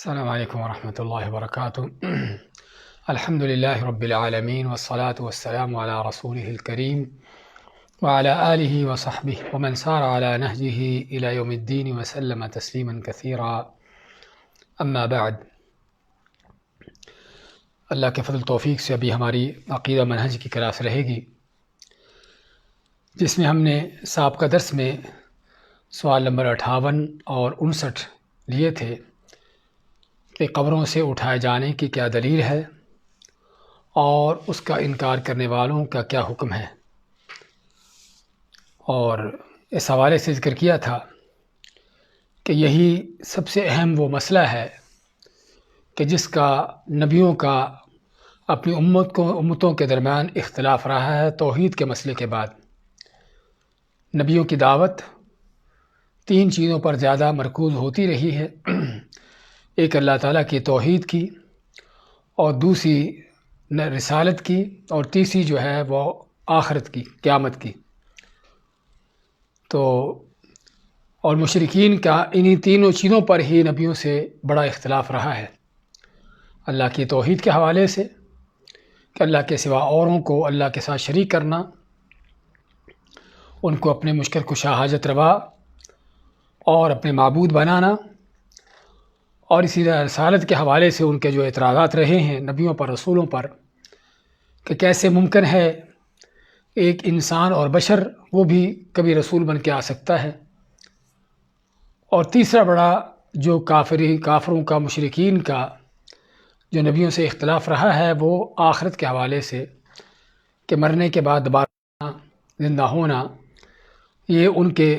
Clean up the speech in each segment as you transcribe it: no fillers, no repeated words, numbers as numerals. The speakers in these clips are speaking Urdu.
السلام علیکم ورحمۃ اللہ وبرکاتہ الحمد للہ رب العالمین والصلاة والسلام علی رسولہ الکریم وعلی آلہ وصحبہ ومن سار علی نہجہ الی یوم الدین وسلم تسلیما کثیرا اما بعد۔ اللہ کے فضل توفیق سے ابھی ہماری عقیدہ منہج کی کلاس رہے گی، جس میں ہم نے سابقہ درس میں سوال نمبر 58 اور 59 لیے تھے کہ قبروں سے اٹھائے جانے کی کیا دلیل ہے اور اس کا انکار کرنے والوں کا کیا حکم ہے، اور اس حوالے سے ذکر کیا تھا کہ یہی سب سے اہم وہ مسئلہ ہے کہ جس کا نبیوں کا اپنی امتوں کے درمیان اختلاف رہا ہے۔ توحید کے مسئلے کے بعد نبیوں کی دعوت 3 چیزوں پر زیادہ مرکوز ہوتی رہی ہے، ایک اللہ تعالیٰ کی توحید کی، اور دوسری رسالت کی، اور تیسری جو ہے وہ آخرت کی، قیامت کی۔ تو اور مشرکین کا انہی تینوں چیزوں پر ہی نبیوں سے بڑا اختلاف رہا ہے، اللہ کی توحید کے حوالے سے کہ اللہ کے سوا اوروں کو اللہ کے ساتھ شریک کرنا، ان کو اپنے مشکل کشا حاجت روا اور اپنے معبود بنانا، اور اسی طرح رسالت کے حوالے سے ان کے جو اعتراضات رہے ہیں نبیوں پر، رسولوں پر، کہ کیسے ممکن ہے ایک انسان اور بشر وہ بھی کبھی رسول بن کے آ سکتا ہے۔ اور تیسرا بڑا جو کافروں کا، مشرکین کا جو نبیوں سے اختلاف رہا ہے وہ آخرت کے حوالے سے کہ مرنے کے بعد دوبارہ زندہ ہونا، یہ ان کے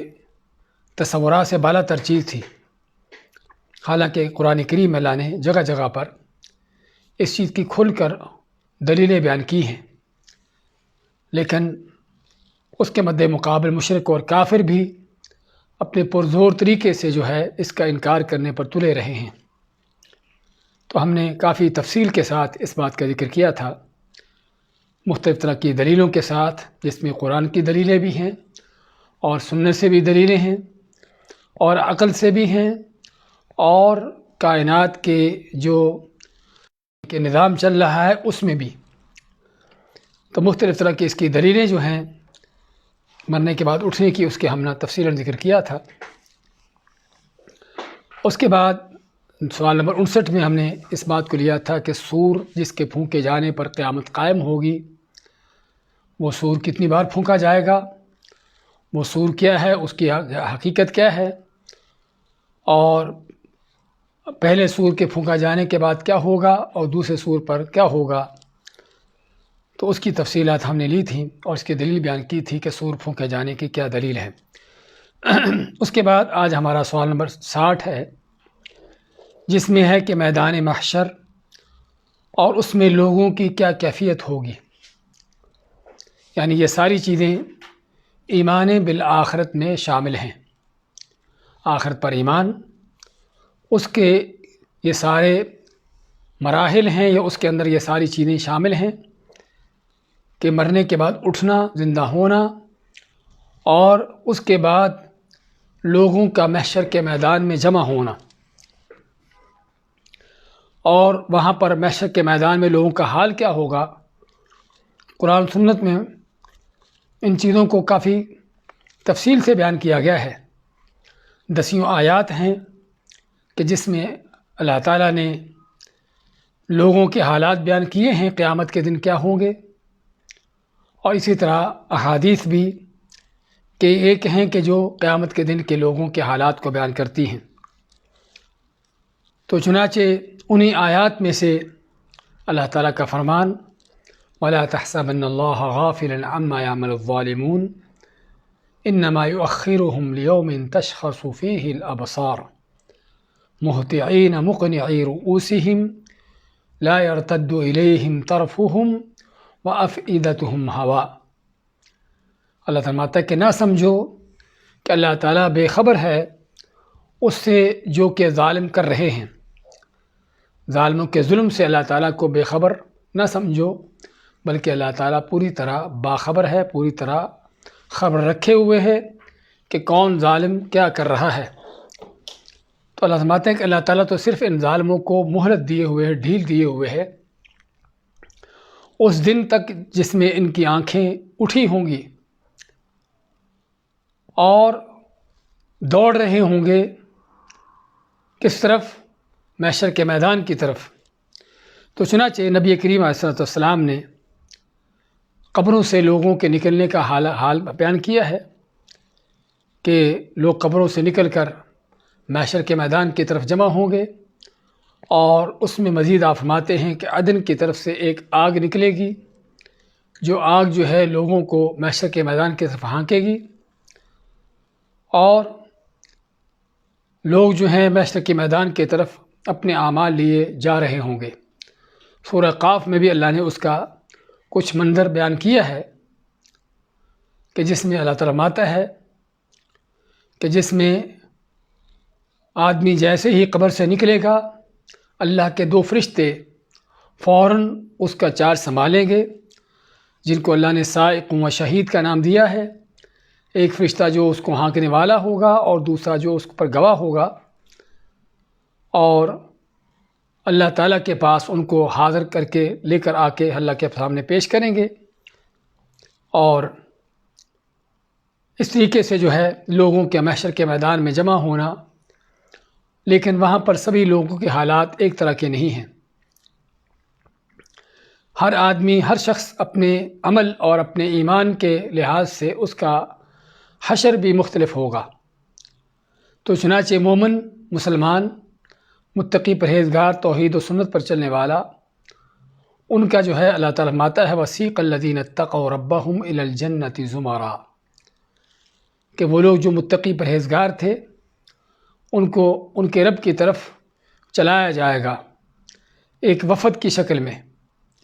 تصورات سے بالا تر چیز تھی۔ حالانکہ قرآن کریم میں اللہ نے جگہ جگہ پر اس چیز کی کھل کر دلیلیں بیان کی ہیں، لیکن اس کے مد مقابل مشرک اور کافر بھی اپنے پرزور طریقے سے جو ہے اس کا انکار کرنے پر تلے رہے ہیں۔ تو ہم نے کافی تفصیل کے ساتھ اس بات کا ذکر کیا تھا، مختلف طرح کی دلیلوں کے ساتھ، جس میں قرآن کی دلیلیں بھی ہیں اور سنت سے بھی دلیلیں ہیں اور عقل سے بھی ہیں، اور کائنات کے جو کہ نظام چل رہا ہے اس میں بھی۔ تو مختلف طرح کی اس کی دلیلیں جو ہیں مرنے کے بعد اٹھنے کی، اس کے ہم نے تفصیلاً ذکر کیا تھا۔ اس کے بعد سوال نمبر 59 میں ہم نے اس بات کو لیا تھا کہ سور جس کے پھونکے جانے پر قیامت قائم ہوگی، وہ سور کتنی بار پھونکا جائے گا، وہ سور کیا ہے، اس کی حقیقت کیا ہے، اور پہلے سور کے پھونکا جانے کے بعد کیا ہوگا اور دوسرے سور پر کیا ہوگا۔ تو اس کی تفصیلات ہم نے لی تھیں اور اس کی دلیل بیان کی تھی کہ سور پھونکے جانے کی کیا دلیل ہے۔ اس کے بعد آج ہمارا سوال نمبر 60 ہے، جس میں ہے کہ میدان محشر اور اس میں لوگوں کی کیا کیفیت ہوگی۔ یعنی یہ ساری چیزیں ایمان بالآخرت میں شامل ہیں، آخرت پر ایمان، اس کے یہ سارے مراحل ہیں، یا اس کے اندر یہ ساری چیزیں شامل ہیں کہ مرنے کے بعد اٹھنا، زندہ ہونا، اور اس کے بعد لوگوں کا محشر کے میدان میں جمع ہونا، اور وہاں پر محشر کے میدان میں لوگوں کا حال کیا ہوگا۔ قرآن سنت میں ان چیزوں کو کافی تفصیل سے بیان کیا گیا ہے۔ 10 آیات ہیں کہ جس میں اللہ تعالیٰ نے لوگوں کے حالات بیان کیے ہیں، قیامت کے دن کیا ہوں گے، اور اسی طرح احادیث بھی کہ ایک ہیں کہ جو قیامت کے دن کے لوگوں کے حالات کو بیان کرتی ہیں۔ تو چنانچہ انہی آیات میں سے اللہ تعالیٰ کا فرمان وَلَا تَحْسَبَنَّ اللَّهَ غَافِلًا عَمَّا يَعْمَلُ الظَّالِمُونَ إِنَّمَا يُؤَخِّرُهُمْ لِيَوْمٍ تَشْخَصُ فِيهِ الْأَبْصَارُ مُهْطِعِينَ مُقْنِعِي رُؤُوسِهِمْ لَا يَرْتَدُّ إِلَيْهِمْ طَرْفُهُمْ وَأَفْئِدَتُهُمْ هَوَاءٌ۔ اللہ فرماتا ہے کہ نہ سمجھو کہ اللہ تعالیٰ بے خبر ہے اس سے جو کہ ظالم کر رہے ہیں، ظالموں کے ظلم سے اللہ تعالیٰ کو بے خبر نہ سمجھو، بلکہ اللہ تعالیٰ پوری طرح باخبر ہے، پوری طرح خبر رکھے ہوئے ہے کہ کون ظالم کیا کر رہا ہے۔ تو تو اللہ فرماتے ہیں کہ اللہ تعالیٰ تو صرف ان ظالموں کو مہلت دیے ہوئے ہے، ڈھیل دیے ہوئے ہے اس دن تک جس میں ان کی آنکھیں اٹھی ہوں گی اور دوڑ رہے ہوں گے کس طرف؟ محشر کے میدان کی طرف۔ تو چنانچہ نبی کریم علیہ السلام نے قبروں سے لوگوں کے نکلنے کا حال بیان کیا ہے کہ لوگ قبروں سے نکل کر محشر کے میدان کی طرف جمع ہوں گے، اور اس میں مزید آپ فرماتے ہیں کہ عدن کی طرف سے ایک آگ نکلے گی، جو آگ جو ہے لوگوں کو محشر کے میدان کی طرف ہانکے گی، اور لوگ جو ہیں محشر کے میدان کی طرف اپنے اعمال لیے جا رہے ہوں گے۔ سورہ قاف میں بھی اللہ نے اس کا کچھ منظر بیان کیا ہے کہ جس میں اللہ تعالیٰ فرماتا ہے کہ جس میں آدمی جیسے ہی قبر سے نکلے گا، اللہ کے 2 فرشتے فوراً اس کا چارج سنبھالیں گے، جن کو اللہ نے سائق و شہید کا نام دیا ہے۔ ایک فرشتہ جو اس کو ہانکنے والا ہوگا اور دوسرا جو اس پر گواہ ہوگا، اور اللہ تعالیٰ کے پاس ان کو حاضر کر کے لے کر آ کے اللہ کے سامنے پیش کریں گے، اور اس طریقے سے جو ہے لوگوں کے محشر کے میدان میں جمع ہونا، لیکن وہاں پر سبھی لوگوں کے حالات ایک طرح کے نہیں ہیں۔ ہر آدمی، ہر شخص اپنے عمل اور اپنے ایمان کے لحاظ سے اس کا حشر بھی مختلف ہوگا۔ تو چنانچہ مومن، مسلمان، متقی، پرہیزگار، توحید و سنت پر چلنے والا، ان کا جو ہے اللہ تعالیٰ فرماتا ہے وَسِيقَ الَّذِينَ اتَّقَوْا رَبَّهُمْ إِلَى الْجَنَّةِ زُمَرًا، کہ وہ لوگ جو متقی پرہیزگار تھے ان کو ان کے رب کی طرف چلایا جائے گا ایک وفد کی شکل میں،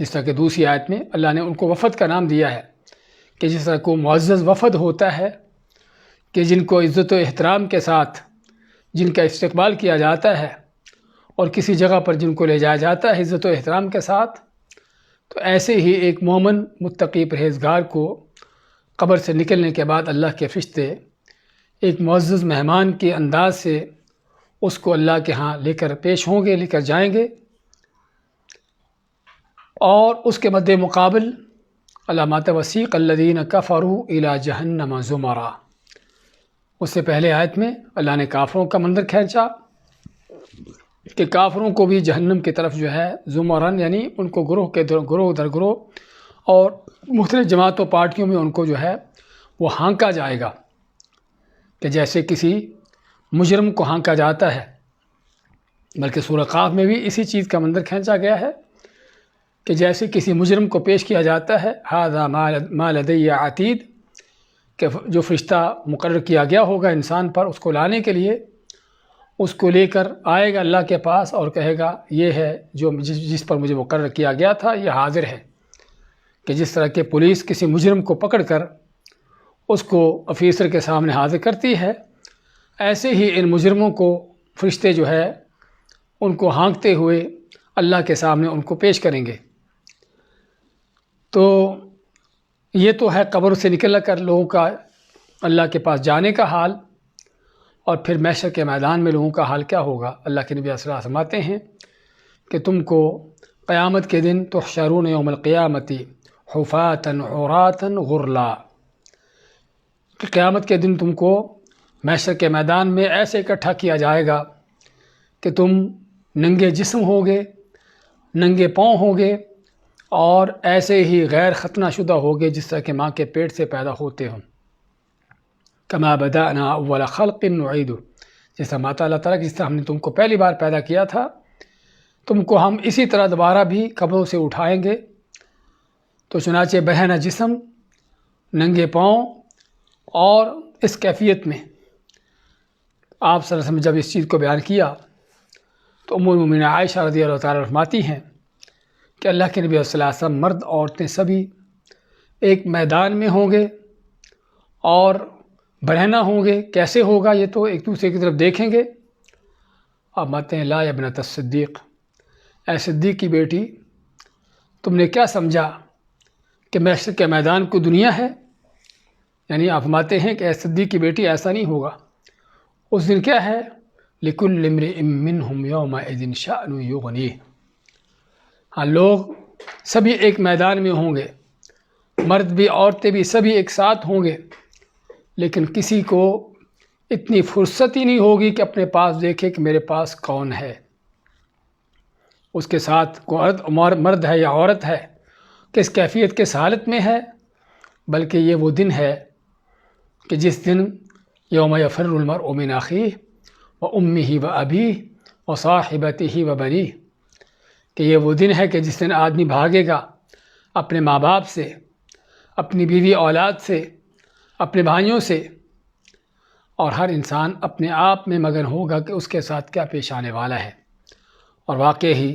جس طرح کہ دوسری آیت میں اللہ نے ان کو وفد کا نام دیا ہے کہ جس طرح کو معزز وفد ہوتا ہے کہ جن کو عزت و احترام کے ساتھ جن کا استقبال کیا جاتا ہے اور کسی جگہ پر جن کو لے جایا جاتا ہے عزت و احترام کے ساتھ، تو ایسے ہی ایک مومن متقی پرہیزگار کو قبر سے نکلنے کے بعد اللہ کے فرشتے ایک معزز مہمان کے انداز سے اس کو اللہ کے ہاں لے کر پیش ہوں گے، لے کر جائیں گے، اور اس کے مد مقابل علامات وسیق الذین کفروا الی جہنم زمرا، اس سے پہلے آیت میں اللہ نے کافروں کا منظر کھینچا کہ کافروں کو بھی جہنم کی طرف جو ہے زمرن، یعنی ان کو گروہ در گروہ اور مختلف جماعتوں پارٹیوں میں ان کو جو ہے وہ ہانکا جائے گا، کہ جیسے کسی مجرم کو ہانکا جاتا ہے۔ بلکہ سورہ قاف میں بھی اسی چیز کا منظر کھینچا گیا ہے کہ جیسے کسی مجرم کو پیش کیا جاتا ہے ھذا ما لدی عتید، کہ جو فرشتہ مقرر کیا گیا ہوگا انسان پر اس کو لانے کے لیے، اس کو لے کر آئے گا اللہ کے پاس اور کہے گا یہ ہے جو جس پر مجھے مقرر کیا گیا تھا، یہ حاضر ہے۔ کہ جس طرح کہ پولیس کسی مجرم کو پکڑ کر اس کو آفیسر کے سامنے حاضر کرتی ہے، ایسے ہی ان مجرموں کو فرشتے جو ہے ان کو ہانکتے ہوئے اللہ کے سامنے ان کو پیش کریں گے۔ تو یہ تو ہے قبر سے نکل کر لوگوں کا اللہ کے پاس جانے کا حال، اور پھر محشر کے میدان میں لوگوں کا حال کیا ہوگا؟ اللہ کے نبی صلی اللہ علیہ وسلم فرماتے ہیں کہ تم کو قیامت کے دن تحشرون یوم القیامت حفاۃ عراۃ غرلا، کہ قیامت کے دن تم کو محشر کے میدان میں ایسے اکٹھا کیا جائے گا کہ تم ننگے جسم ہوگے، ننگے پاؤں ہوگے، اور ایسے ہی غیر ختنہ شدہ ہوگے جس طرح کہ ماں کے پیٹ سے پیدا ہوتے ہوں۔ کما بدأنا اول خلق نعید، جس طرح ماتا اللہ تعالیٰ جس طرح ہم نے تم کو پہلی بار پیدا کیا تھا، تم کو ہم اسی طرح دوبارہ بھی قبروں سے اٹھائیں گے۔ تو چنانچہ برہنہ جسم، ننگے پاؤں، اور اس کیفیت میں آپ صلی اللہ علیہ وسلم جب اس چیز کو بیان کیا تو ام المؤمنین عائشہ رضی اللہ تعالیٰ فرماتی ہیں کہ اللہ کے نبی صلی اللہ علیہ وسلم مرد عورتیں سبھی ایک میدان میں ہوں گے اور برہنہ ہوں گے۔ کیسے ہوگا؟ یہ تو ایک دوسرے کی طرف دیکھیں گے۔ آپ ماتے ہیں لا یا ابنۃ الصدیق، اے صدیق کی بیٹی، تم نے کیا سمجھا کہ محشر کے میدان کو دنیا ہے؟ یعنی آپ فرماتے ہیں کہ اے صدیق کی بیٹی ایسا نہیں ہوگا، اس دن کیا ہے؟ لِكُلِّ امْرِئٍ مِّنْهُمْ يَوْمَئِذٍ شَأْنٌ يُغْنِيهِ۔ ہاں، لوگ سبھی ایک میدان میں ہوں گے، مرد بھی عورتیں بھی سبھی ایک ساتھ ہوں گے، لیکن کسی کو اتنی فرصت ہی نہیں ہوگی کہ اپنے پاس دیکھے کہ میرے پاس کون ہے، اس کے ساتھ کوئی مرد ہے یا عورت ہے، کس کیفیت کے حالت میں ہے، بلکہ یہ وہ دن ہے کہ جس دن یوم یفر المرء من اخیہ وامہ وابیہ وصاحبتہ وبنیہ، کہ یہ وہ دن ہے کہ جس دن آدمی بھاگے گا اپنے ماں باپ سے، اپنی بیوی اولاد سے، اپنے بھائیوں سے، اور ہر انسان اپنے آپ میں مگن ہوگا کہ اس کے ساتھ کیا پیش آنے والا ہے۔ اور واقع ہی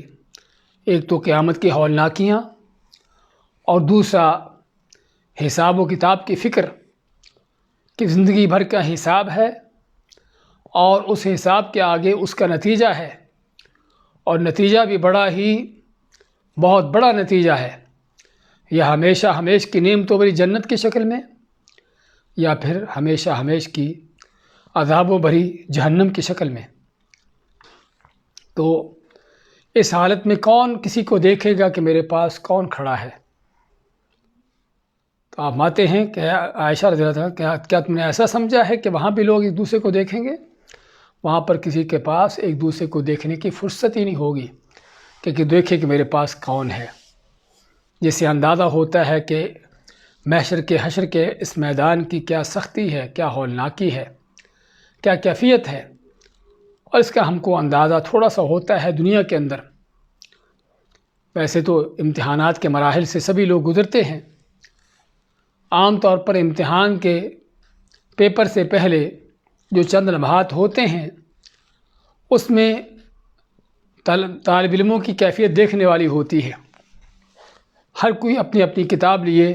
ایک تو قیامت کی ہولناکیاں، اور دوسرا حساب و کتاب کی فکر کہ زندگی بھر کا حساب ہے، اور اس حساب کے آگے اس کا نتیجہ ہے، اور نتیجہ بھی بہت بڑا نتیجہ ہے، یا ہمیشہ ہمیش کی نعمتوں بھری جنت کی شکل میں، یا پھر ہمیشہ ہمیش کی عذاب و بھری جہنم کی شکل میں۔ تو اس حالت میں کون کسی کو دیکھے گا کہ میرے پاس کون کھڑا ہے؟ تو آپ ماتے ہیں کہ عائشہ رضی اللہ عنہ، کیا تم نے ایسا سمجھا ہے کہ وہاں بھی لوگ ایک دوسرے کو دیکھیں گے؟ وہاں پر کسی کے پاس ایک دوسرے کو دیکھنے کی فرصت ہی نہیں ہوگی کہ دیکھے کہ میرے پاس کون ہے، جس سے اندازہ ہوتا ہے کہ محشر کے حشر کے اس میدان کی کیا سختی ہے، کیا ہولناکی ہے، کیا کیفیت ہے۔ اور اس کا ہم کو اندازہ تھوڑا سا ہوتا ہے دنیا کے اندر، ویسے تو امتحانات کے مراحل سے سبھی لوگ گزرتے ہیں۔ عام طور پر امتحان کے پیپر سے پہلے جو چند لمحات ہوتے ہیں، اس میں طالب علموں کی کیفیت دیکھنے والی ہوتی ہے۔ ہر کوئی اپنی اپنی کتاب لیے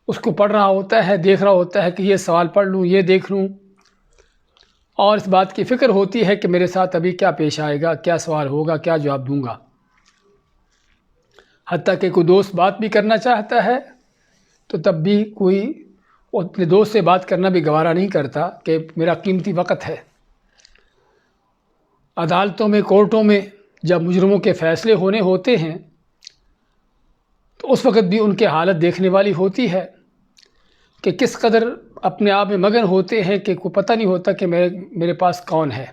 اس کو پڑھ رہا ہوتا ہے، دیکھ رہا ہوتا ہے کہ یہ سوال پڑھ لوں، یہ دیکھ لوں، اور اس بات کی فکر ہوتی ہے کہ میرے ساتھ ابھی کیا پیش آئے گا، کیا سوال ہوگا، کیا جواب دوں گا۔ حتیٰ کہ کوئی دوست بات بھی کرنا چاہتا ہے تو تب بھی کوئی اپنے دوست سے بات کرنا بھی گوارا نہیں کرتا کہ میرا قیمتی وقت ہے۔ عدالتوں میں، کورٹوں میں جب مجرموں کے فیصلے ہونے ہوتے ہیں تو اس وقت بھی ان کی حالت دیکھنے والی ہوتی ہے کہ کس قدر اپنے آپ میں مگن ہوتے ہیں کہ کوئی پتہ نہیں ہوتا کہ میرے پاس کون ہے۔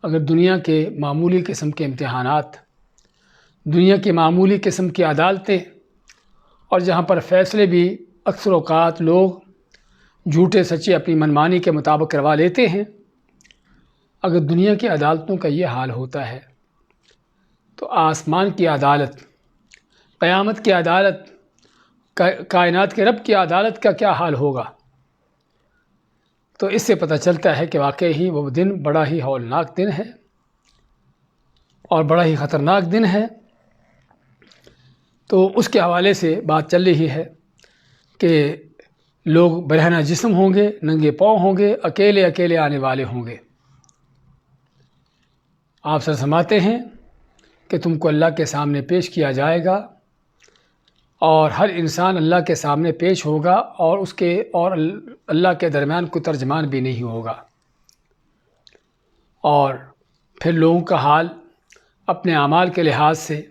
اگر دنیا کے معمولی قسم کے امتحانات، دنیا کی معمولی قسم کی عدالتیں، اور جہاں پر فیصلے بھی اکثر اوقات لوگ جھوٹے سچے اپنی منمانی کے مطابق کروا لیتے ہیں، اگر دنیا کی عدالتوں کا یہ حال ہوتا ہے تو آسمان کی عدالت، قیامت کی عدالت، کائنات کے رب کی عدالت کا کیا حال ہوگا؟ تو اس سے پتہ چلتا ہے کہ واقعی ہی وہ دن بڑا ہی ہولناک دن ہے اور بڑا ہی خطرناک دن ہے۔ تو اس کے حوالے سے بات چل رہی ہے کہ لوگ برہنہ جسم ہوں گے، ننگے پاؤں ہوں گے، اکیلے اکیلے آنے والے ہوں گے۔ آپ سر سماتے ہیں کہ تم کو اللہ کے سامنے پیش کیا جائے گا، اور ہر انسان اللہ کے سامنے پیش ہوگا، اور اس کے اور اللہ کے درمیان کوئی ترجمان بھی نہیں ہوگا۔ اور پھر لوگوں کا حال اپنے اعمال کے لحاظ سے،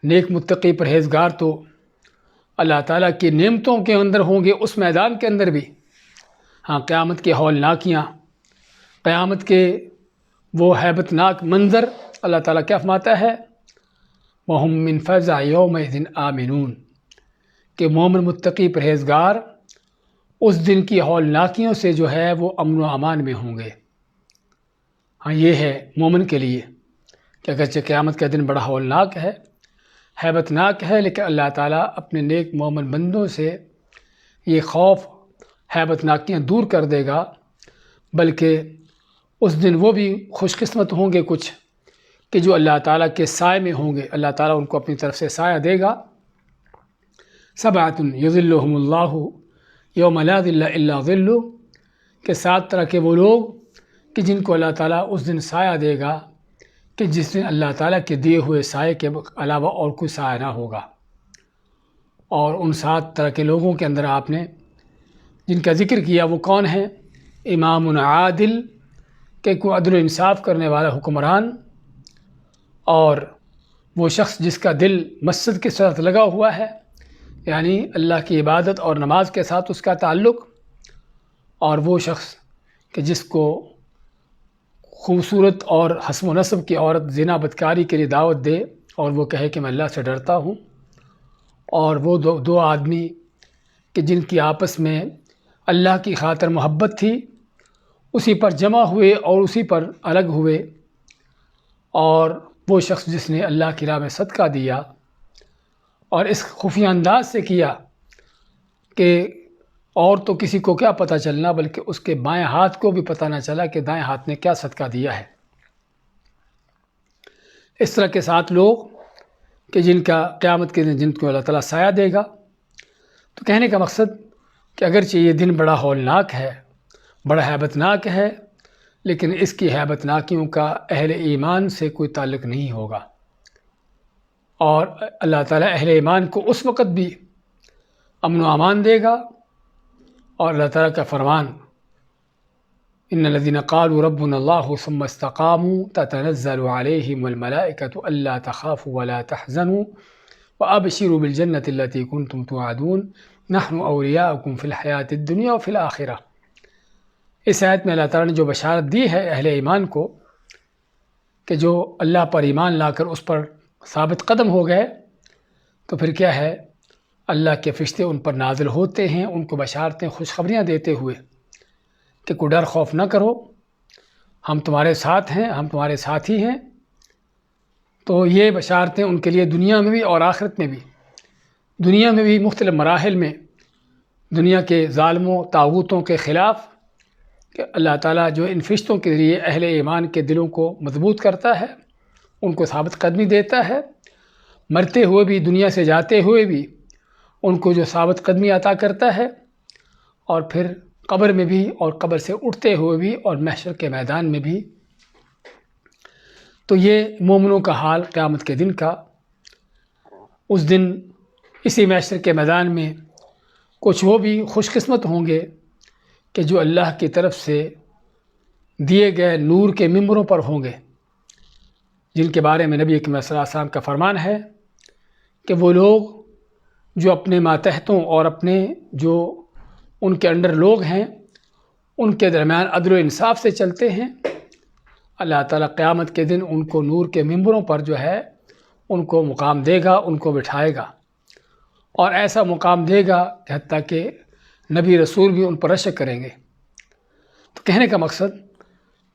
نیک متقی پرہیزگار تو اللہ تعالیٰ کی نعمتوں کے اندر ہوں گے اس میدان کے اندر بھی۔ ہاں، قیامت کے ہولناکیاں، قیامت کے وہ ہیبت ناک منظر، اللہ تعالیٰ کیا فرماتا ہے؟ وَهُم مِّن فَزْعٍ يَوْمَئِذٍ آمِنُونَ، کہ مومن متقی پرہیزگار اس دن کی ہولناکیوں سے جو ہے وہ امن و امان میں ہوں گے۔ ہاں، یہ ہے مومن کے لیے کہ اگرچہ قیامت کا دن بڑا ہولناک ہے، ہیبت ناک ہے، لیکن اللہ تعالیٰ اپنے نیک مومن بندوں سے یہ خوف، ہیبت ناکیاں دور کر دے گا، بلکہ اس دن وہ بھی خوش قسمت ہوں گے کچھ کہ جو اللہ تعالیٰ کے سائے میں ہوں گے۔ اللہ تعالیٰ ان کو اپنی طرف سے سایہ دے گا۔ سبعۃ یظلھم اللہ یوم لا ظل الا ظلہ، کہ 7 طرح کے وہ لوگ کہ جن کو اللہ تعالیٰ اس دن سایہ دے گا کہ جس دن اللہ تعالیٰ کے دیے ہوئے سائے کے علاوہ اور کوئی سایہ نہ ہوگا۔ اور ان 7 طرح کے لوگوں کے اندر آپ نے جن کا ذکر کیا وہ کون ہیں؟ امام عادل کہ کوئی عدل و انصاف کرنے والا حکمران اور وہ شخص جس کا دل مسجد کے ساتھ لگا ہوا ہے، یعنی اللہ کی عبادت اور نماز کے ساتھ اس کا تعلق، اور وہ شخص کہ جس کو خوبصورت اور حسب و نسب کی عورت زنا بدکاری کے لیے دعوت دے اور وہ کہے کہ میں اللہ سے ڈرتا ہوں، اور وہ دو آدمی کہ جن کی آپس میں اللہ کی خاطر محبت تھی اسی پر جمع ہوئے اور اسی پر الگ ہوئے، اور وہ شخص جس نے اللہ کی راہ میں صدقہ دیا اور اس خفیہ انداز سے کیا کہ اور تو کسی کو کیا پتہ چلنا بلکہ اس کے بائیں ہاتھ کو بھی پتہ نہ چلا کہ دائیں ہاتھ نے کیا صدقہ دیا ہے۔ اس طرح کے 7 لوگ کہ جن کا قیامت کے دن جن کو اللہ تعالیٰ سایہ دے گا۔ تو کہنے کا مقصد کہ اگرچہ یہ دن بڑا ہولناک ہے، بڑا ہیبت ناک ہے، لیکن اس کی ہیبت ناکیوں کا اہل ایمان سے کوئی تعلق نہیں ہوگا، اور اللہ تعالیٰ اہل ایمان کو اس وقت بھی امن و امان دے گا، اور اللہ تعالیٰ کا فرمان ان الذين قالوا ربنا الله ثم استقاموا تتنزل عليهم الملائكة الا تخافوا ولا تحزنوا وابشروا بالجنة التي كنتم توعدون نحن اولياؤكم في الحياة الدنيا وفي الآخرة۔ اس آیت میں اللہ تعالیٰ نے جو بشارت دی ہے اہل ایمان کو کہ جو اللہ پر ایمان لا کر اس پر ثابت قدم ہو گئے، تو پھر کیا ہے، اللہ کے فرشتے ان پر نازل ہوتے ہیں، ان کو بشارتیں خوشخبریاں دیتے ہوئے کہ کوئی ڈر خوف نہ کرو، ہم تمہارے ساتھ ہیں، ہم تمہارے ساتھی ہیں۔ تو یہ بشارتیں ان کے لیے دنیا میں بھی اور آخرت میں بھی، دنیا میں بھی مختلف مراحل میں دنیا کے ظالموں طاغوتوں کے خلاف کہ اللہ تعالیٰ جو ان فرشتوں کے ذریعے اہل ایمان کے دلوں کو مضبوط کرتا ہے، ان کو ثابت قدمی دیتا ہے، مرتے ہوئے بھی دنیا سے جاتے ہوئے بھی ان کو جو ثابت قدمی عطا کرتا ہے، اور پھر قبر میں بھی اور قبر سے اٹھتے ہوئے بھی اور محشر کے میدان میں بھی۔ تو یہ مومنوں کا حال قیامت کے دن کا، اس دن اسی محشر کے میدان میں کچھ وہ بھی خوش قسمت ہوں گے کہ جو اللہ کی طرف سے دیے گئے نور کے ممبروں پر ہوں گے، جن کے بارے میں نبی اکرم صلی اللہ علیہ وسلم کا فرمان ہے کہ وہ لوگ جو اپنے ماتحتوں اور اپنے جو ان کے انڈر لوگ ہیں ان کے درمیان عدل و انصاف سے چلتے ہیں، اللہ تعالیٰ قیامت کے دن ان کو نور کے ممبروں پر جو ہے ان کو مقام دے گا، ان کو بٹھائے گا، اور ایسا مقام دے گا کہ حتیٰ کہ نبی رسول بھی ان پر رشک کریں گے۔ تو کہنے کا مقصد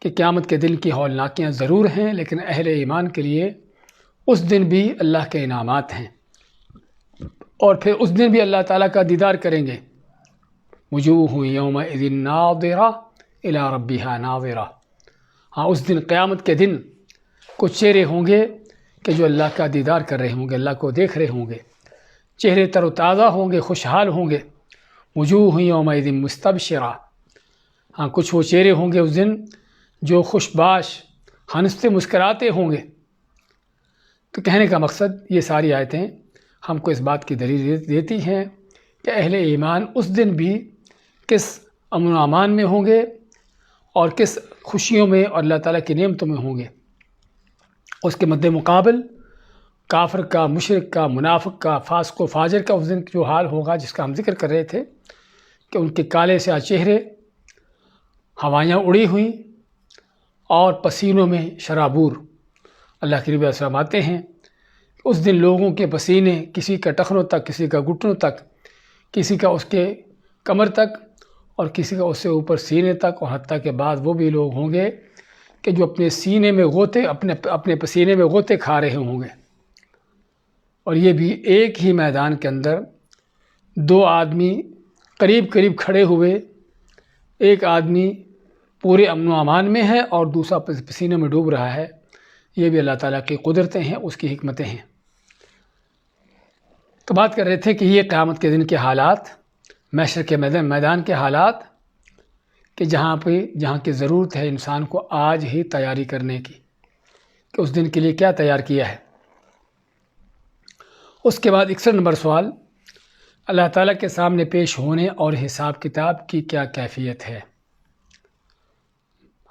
کہ قیامت کے دن کی ہولناکیاں ضرور ہیں، لیکن اہل ایمان کے لیے اس دن بھی اللہ کے انعامات ہیں، اور پھر اس دن بھی اللہ تعالیٰ کا دیدار کریں گے۔ وجوہ یومئذ ناظرہ الی ربہا ناظرہ۔ ہاں، اس دن قیامت کے دن کچھ چہرے ہوں گے کہ جو اللہ کا دیدار کر رہے ہوں گے، اللہ کو دیکھ رہے ہوں گے، چہرے تر و تازہ ہوں گے، خوشحال ہوں گے۔ وجوہ یومئذ مستبشرہ۔ ہاں، کچھ وہ چہرے ہوں گے اس دن جو خوش باش ہنستے مسکراتے ہوں گے۔ تو کہنے کا مقصد یہ ساری آیتیں ہم کو اس بات کی دلیل دیتی ہیں کہ اہل ایمان اس دن بھی کس امن و امان میں ہوں گے اور کس خوشیوں میں اور اللہ تعالیٰ کی نعمتوں میں ہوں گے۔ اس کے مد مقابل کافر کا، مشرک کا، منافق کا، فاسق و فاجر کا اس دن جو حال ہوگا جس کا ہم ذکر کر رہے تھے کہ ان کے کالے سیاہ چہرے، ہوائیاں اڑی ہوئیں اور پسینوں میں شرابور۔ اللہ کے نبی صلی اللہ علیہ وسلم آتے ہیں، اس دن لوگوں کے پسینے کسی کا ٹخنوں تک، کسی کا گھٹنوں تک، کسی کا اس کے کمر تک، اور کسی کا اس سے اوپر سینے تک، اور حتیٰ کہ بعد وہ بھی لوگ ہوں گے کہ جو اپنے سینے میں غوطے، اپنے پسینے میں غوطے کھا رہے ہوں گے۔ اور یہ بھی ایک ہی میدان کے اندر 2 آدمی قریب قریب کھڑے ہوئے، ایک آدمی پورے امن و امان میں ہے اور دوسرا پسینے میں ڈوب رہا ہے۔ یہ بھی اللہ تعالیٰ کی قدرتیں ہیں، اس کی حکمتیں ہیں۔ تو بات کر رہے تھے کہ یہ قیامت کے دن کے حالات، محشر کے میدان کے حالات کہ جہاں کی ضرورت ہے انسان کو آج ہی تیاری کرنے کی کہ اس دن کے لیے کیا تیار کیا ہے۔ اس کے بعد 61 نمبر سوال، اللہ تعالیٰ کے سامنے پیش ہونے اور حساب کتاب کی کیا کیفیت ہے؟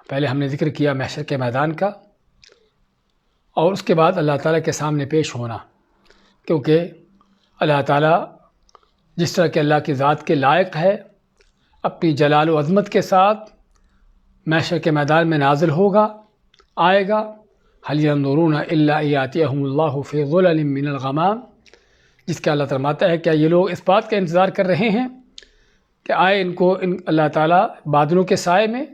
پہلے ہم نے ذکر کیا محشر کے میدان کا، اور اس کے بعد اللہ تعالیٰ کے سامنے پیش ہونا، کیونکہ اللہ تعالیٰ جس طرح کہ اللہ کی ذات کے لائق ہے اپنی جلال و عظمت کے ساتھ محشر کے میدان میں نازل ہوگا، آئے گا۔ هل ينظرون الا ان ياتيهم الله في ظلل من الغمام، جس کا اللہ فرماتا ہے کیا یہ لوگ اس بات کا انتظار کر رہے ہیں کہ آئے ان کو اللہ تعالیٰ بادلوں کے سائے میں؟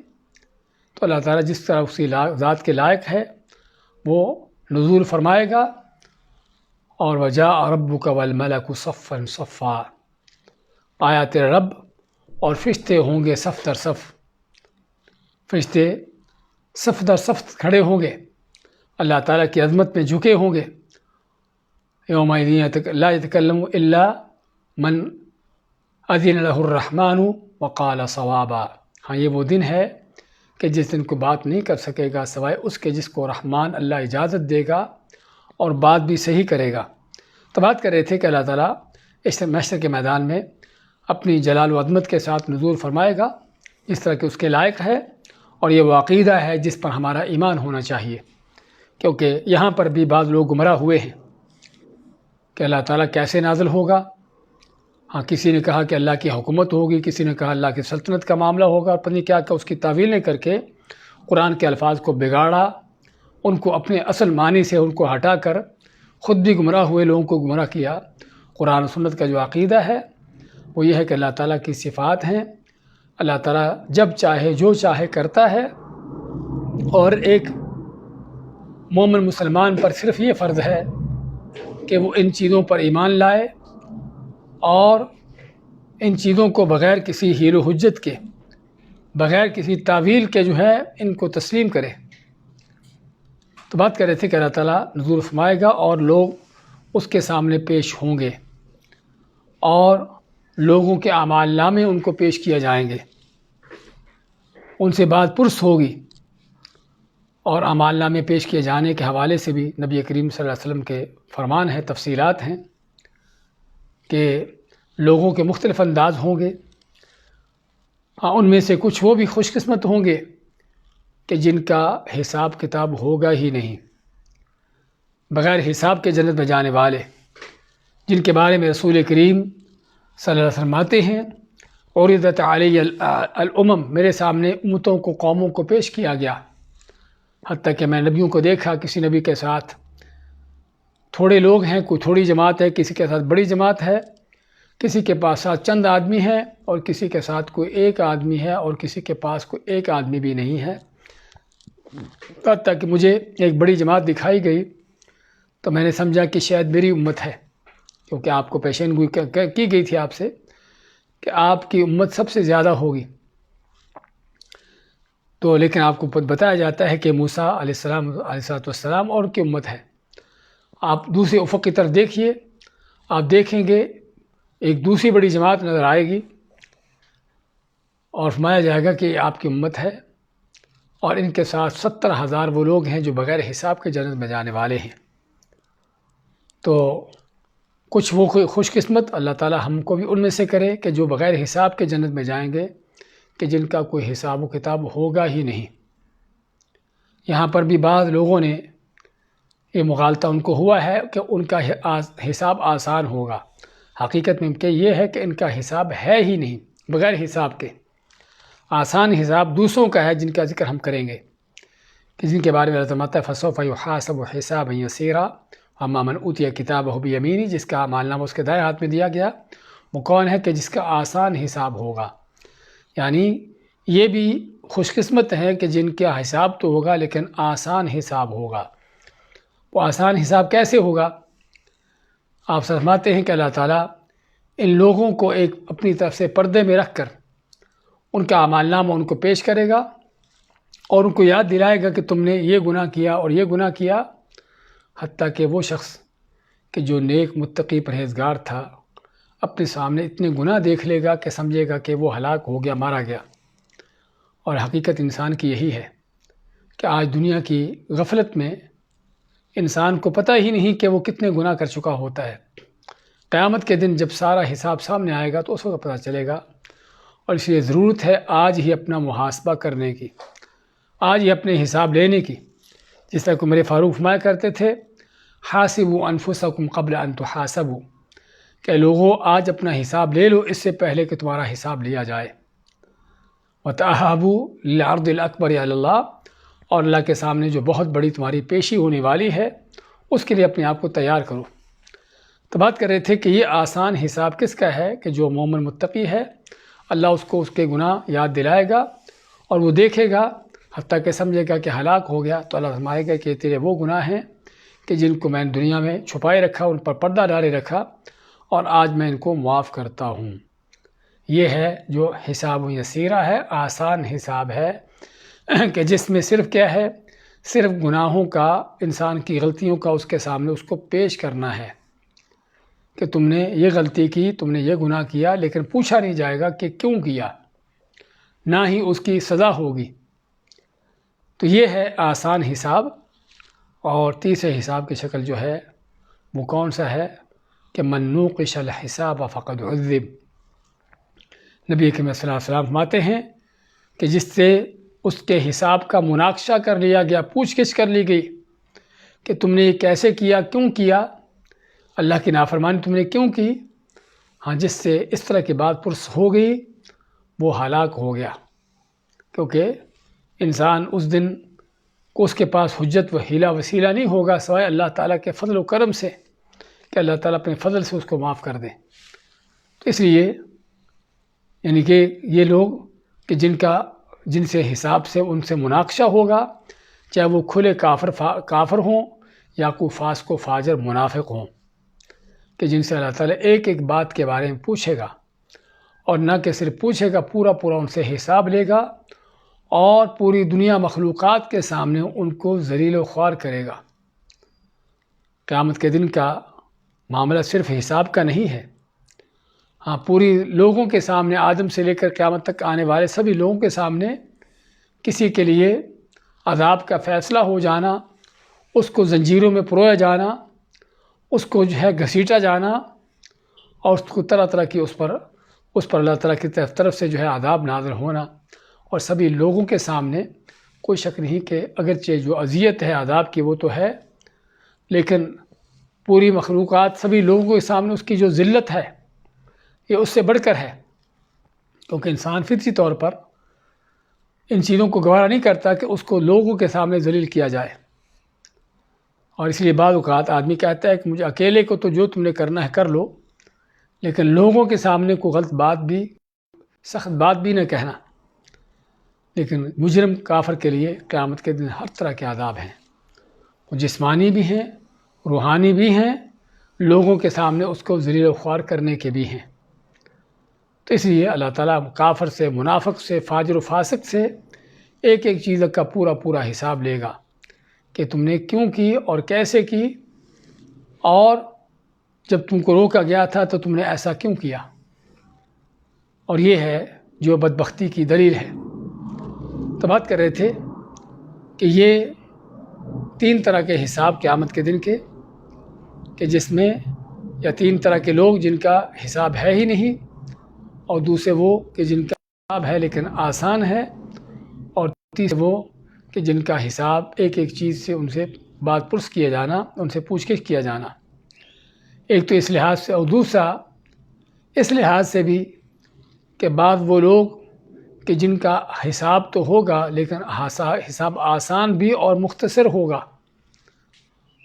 تو اللہ تعالیٰ جس طرح اسی ذات کے لائق ہے وہ نزول فرمائے گا، اور وجاء ربک والملک صفا صفا، آیا تیرے رب اور فرشتے ہوں گے صف در صف، فرشتے صف در صف کھڑے ہوں گے، اللہ تعالیٰ کی عظمت میں جھکے ہوں گے۔ یومئذ لا یتکلم الا من اذن له الرحمن وقال صوابا، ہاں یہ وہ دن ہے کہ جس دن کو بات نہیں کر سکے گا سوائے اس کے جس کو رحمان اللہ اجازت دے گا اور بات بھی صحیح کرے گا۔ تو بات کر رہے تھے کہ اللہ تعالیٰ اس محشر کے میدان میں اپنی جلال و عظمت کے ساتھ نزول فرمائے گا جس طرح کہ اس کے لائق ہے، اور یہ وہ عقیدہ ہے جس پر ہمارا ایمان ہونا چاہیے، کیونکہ یہاں پر بھی بعض لوگ گمراہ ہوئے ہیں کہ اللہ تعالیٰ کیسے نازل ہوگا۔ ہاں کسی نے کہا کہ اللہ کی حکومت ہوگی، کسی نے کہا اللہ کی سلطنت کا معاملہ ہوگا، اور پتہ نہیں کیا کہ اس کی تعویلیں کر کے قرآن کے الفاظ کو بگاڑا، ان کو اپنے اصل معنی سے ان کو ہٹا کر خود بھی گمراہ ہوئے، لوگوں کو گمراہ کیا۔ قرآن و سنت کا جو عقیدہ ہے وہ یہ ہے کہ اللہ تعالیٰ کی صفات ہیں، اللہ تعالیٰ جب چاہے جو چاہے کرتا ہے، اور ایک مومن مسلمان پر صرف یہ فرض ہے کہ وہ ان چیزوں پر ایمان لائے اور ان چیزوں کو بغیر کسی حیل و حجت کے، بغیر کسی تعویل کے جو ہے ان کو تسلیم کرے۔ تو بات کر رہے تھے کہ اللہ تعالیٰ نزول فرمائے گا اور لوگ اس کے سامنے پیش ہوں گے، اور لوگوں کے اعمال نامے ان کو پیش کیا جائیں گے، ان سے بات پرس ہوگی، اور اعمال نامے پیش کیے جانے کے حوالے سے بھی نبی کریم صلی اللہ علیہ وسلم کے فرمان ہیں، تفصیلات ہیں کہ لوگوں کے مختلف انداز ہوں گے۔ ہاں ان میں سے کچھ وہ بھی خوش قسمت ہوں گے کہ جن کا حساب کتاب ہوگا ہی نہیں، بغیر حساب کے جنت میں جانے والے، جن کے بارے میں رسول کریم صلی اللہ علیہ وسلم آتے ہیں، عرضت علی الامم، میرے سامنے امتوں کو، قوموں کو پیش کیا گیا، حتیٰ کہ میں نبیوں کو دیکھا، کسی نبی کے ساتھ تھوڑے لوگ ہیں، کوئی تھوڑی جماعت ہے، کسی کے ساتھ بڑی جماعت ہے، کسی کے پاس ساتھ چند آدمی ہیں، اور کسی کے ساتھ کوئی ایک آدمی ہے، اور کسی کے پاس کوئی ایک آدمی بھی نہیں ہے۔ حتیٰ کہ مجھے ایک بڑی جماعت دکھائی گئی تو میں نے سمجھا کہ شاید میری امت ہے، کیونکہ آپ کو پیشین گوئی کی گئی تھی آپ سے کہ آپ کی امت سب سے زیادہ ہوگی، تو لیکن آپ کو بتایا جاتا ہے کہ موسیٰ علیہ السلام اور ان کی امت ہے۔ آپ دوسرے افق کی طرف دیکھیے، آپ دیکھیں گے ایک دوسری بڑی جماعت نظر آئے گی، اور فرمایا جائے گا کہ یہ آپ کی امت ہے، اور ان کے ساتھ 70,000 وہ لوگ ہیں جو بغیر حساب کے جنت میں جانے والے ہیں۔ تو کچھ وہ خوش قسمت، اللہ تعالیٰ ہم کو بھی ان میں سے کرے کہ جو بغیر حساب کے جنت میں جائیں گے، کہ جن کا کوئی حساب و کتاب ہوگا ہی نہیں۔ یہاں پر بھی بعض لوگوں نے یہ مغالطہ ان کو ہوا ہے کہ ان کا حساب آسان ہوگا، حقیقت میں کہ یہ ہے کہ ان کا حساب ہے ہی نہیں، بغیر حساب کے۔ آسان حساب دوسروں کا ہے جن کا ذکر ہم کریں گے، کہ جن کے بارے میں اللہ فرماتا ہے فَسَوْفَ يُحَاسَبُ حِسَابًا يَسِيرًا وَأَمَّا مَنْ أُوتِيَ كِتَابَهُ بِيَمِينِهِ، جس کا اعمال نامہ اس کے دائیں ہاتھ میں دیا گیا، وہ کون ہے کہ جس کا آسان حساب ہوگا۔ یعنی یہ بھی خوش قسمت ہیں کہ جن کا حساب تو ہوگا لیکن آسان حساب ہوگا۔ وہ آسان حساب کیسے ہوگا؟ آپ فرماتے ہیں کہ اللہ تعالیٰ ان لوگوں کو ایک اپنی طرف سے پردے میں رکھ کر ان کا اعمال نامہ ان کو پیش کرے گا، اور ان کو یاد دلائے گا کہ تم نے یہ گناہ کیا اور یہ گناہ کیا، حتیٰ کہ وہ شخص کہ جو نیک متقی پرہیزگار تھا اپنے سامنے اتنے گناہ دیکھ لے گا کہ سمجھے گا کہ وہ ہلاک ہو گیا، مارا گیا۔ اور حقیقت انسان کی یہی ہے کہ آج دنیا کی غفلت میں انسان کو پتہ ہی نہیں کہ وہ کتنے گناہ کر چکا ہوتا ہے۔ قیامت کے دن جب سارا حساب سامنے آئے گا تو اس وقت پتہ چلے گا، اور اس لیے ضرورت ہے آج ہی اپنا محاسبہ کرنے کی، آج یہ اپنے حساب لینے کی، جس طرح کہ میرے فاروق فرمایا کرتے تھے حاسبوا انفسکم قبل ان تحاسبوا، کہ لوگوں آج اپنا حساب لے لو اس سے پہلے کہ تمہارا حساب لیا جائے۔ وتأہبوا للعرض الاکبر علی اللہ، اور اللہ کے سامنے جو بہت بڑی تمہاری پیشی ہونے والی ہے اس کے لیے اپنے آپ کو تیار کرو۔ تو بات کر رہے تھے کہ یہ آسان حساب کس کا ہے، کہ جو مومن متقی ہے اللہ اس کو اس کے گناہ یاد دلائے گا اور وہ دیکھے گا، حتیٰ کہ سمجھے گا کہ ہلاک ہو گیا تو اللہ فرمائے گا کہ تیرے وہ گناہ ہیں کہ جن کو میں نے دنیا میں چھپائے رکھا، ان پر پردہ ڈالے رکھا، اور آج میں ان کو معاف کرتا ہوں۔ یہ ہے جو حساب یسیرہ ہے، آسان حساب ہے، کہ جس میں صرف کیا ہے، صرف گناہوں کا، انسان کی غلطیوں کا اس کے سامنے اس کو پیش کرنا ہے کہ تم نے یہ غلطی کی، تم نے یہ گناہ کیا، لیکن پوچھا نہیں جائے گا کہ کیوں کیا، نہ ہی اس کی سزا ہوگی۔ تو یہ ہے آسان حساب۔ اور تیسرے حساب کی شکل جو ہے وہ کون سا ہے، کہ من نوقش الحساب فقد عذب۔ نبی کریم صلی اللہ علیہ وسلم فرماتے ہیں کہ جس سے اس کے حساب کا مناقشہ کر لیا گیا، پوچھ گچھ کر لی گئی کہ تم نے یہ کیسے کیا، کیوں کیا، اللہ کی نافرمانی تم نے کیوں کی، ہاں جس سے اس طرح کی بات پرس ہو گئی وہ ہلاک ہو گیا، کیونکہ انسان اس دن کو اس کے پاس حجت و حیلہ وسیلہ نہیں ہوگا سوائے اللہ تعالیٰ کے فضل و کرم سے، کہ اللہ تعالیٰ اپنے فضل سے اس کو معاف کر دے۔ تو اس لیے یعنی کہ یہ لوگ کہ جن سے حساب سے ان سے مناقشہ ہوگا، چاہے وہ کھلے کافر ہوں یا کوئی فاسق و فاجر منافق ہوں، کہ جن سے اللہ تعالیٰ ایک ایک بات کے بارے میں پوچھے گا، اور نہ کہ صرف پوچھے گا، پورا ان سے حساب لے گا، اور پوری دنیا مخلوقات کے سامنے ان کو ذلیل و خوار کرے گا۔ قیامت کے دن کا معاملہ صرف حساب کا نہیں ہے، ہاں پوری لوگوں کے سامنے، آدم سے لے کر قیامت تک آنے والے سبھی لوگوں کے سامنے کسی کے لیے عذاب کا فیصلہ ہو جانا، اس کو زنجیروں میں پرویا جانا، اس کو جو ہے گھسیٹا جانا، اور اس کو طرح طرح کی اس پر اللہ تعالیٰ کی طرف سے جو ہے عذاب نازل ہونا، اور سبھی لوگوں کے سامنے کوئی شک نہیں کہ اگرچہ جو اذیت ہے عذاب کی وہ تو ہے، لیکن پوری مخلوقات سبھی لوگوں کے سامنے اس کی جو ذلت ہے یہ اس سے بڑھ کر ہے، کیونکہ انسان فطری طور پر ان چیزوں کو گوارا نہیں کرتا کہ اس کو لوگوں کے سامنے ذلیل کیا جائے۔ اور اس لیے بعض اوقات آدمی کہتا ہے کہ مجھے اکیلے کو تو جو تم نے کرنا ہے کر لو، لیکن لوگوں کے سامنے کوئی غلط بات بھی، سخت بات بھی نہ کہنا۔ لیکن مجرم کافر کے لیے قیامت کے دن ہر طرح کے عذاب ہیں، وہ جسمانی بھی ہیں، روحانی بھی ہیں، لوگوں کے سامنے اس کو ذلیل و خوار کرنے کے بھی ہیں۔ تو اس لیے اللہ تعالیٰ کافر سے، منافق سے، فاجر و فاسق سے ایک ایک چیز کا پورا حساب لے گا کہ تم نے کیوں کی اور کیسے کی، اور جب تم کو روکا گیا تھا تو تم نے ایسا کیوں کیا۔ اور یہ ہے جو بدبختی کی دلیل ہے۔ تو بات کر رہے تھے کہ یہ 3 طرح کے حساب قیامت کے دن کے، کہ جس میں یا 3 طرح کے لوگ جن کا حساب ہے ہی نہیں، اور دوسرے وہ کہ جن کا حساب ہے لیکن آسان ہے، اور تیسرے وہ کہ جن کا حساب ایک ایک چیز سے ان سے بات پرس کیا جانا، ان سے پوچھ گچھ کیا جانا۔ ایک تو اس لحاظ سے، اور دوسرا اس لحاظ سے بھی کہ بعض وہ لوگ کہ جن کا حساب تو ہوگا لیکن حساب آسان بھی اور مختصر ہوگا،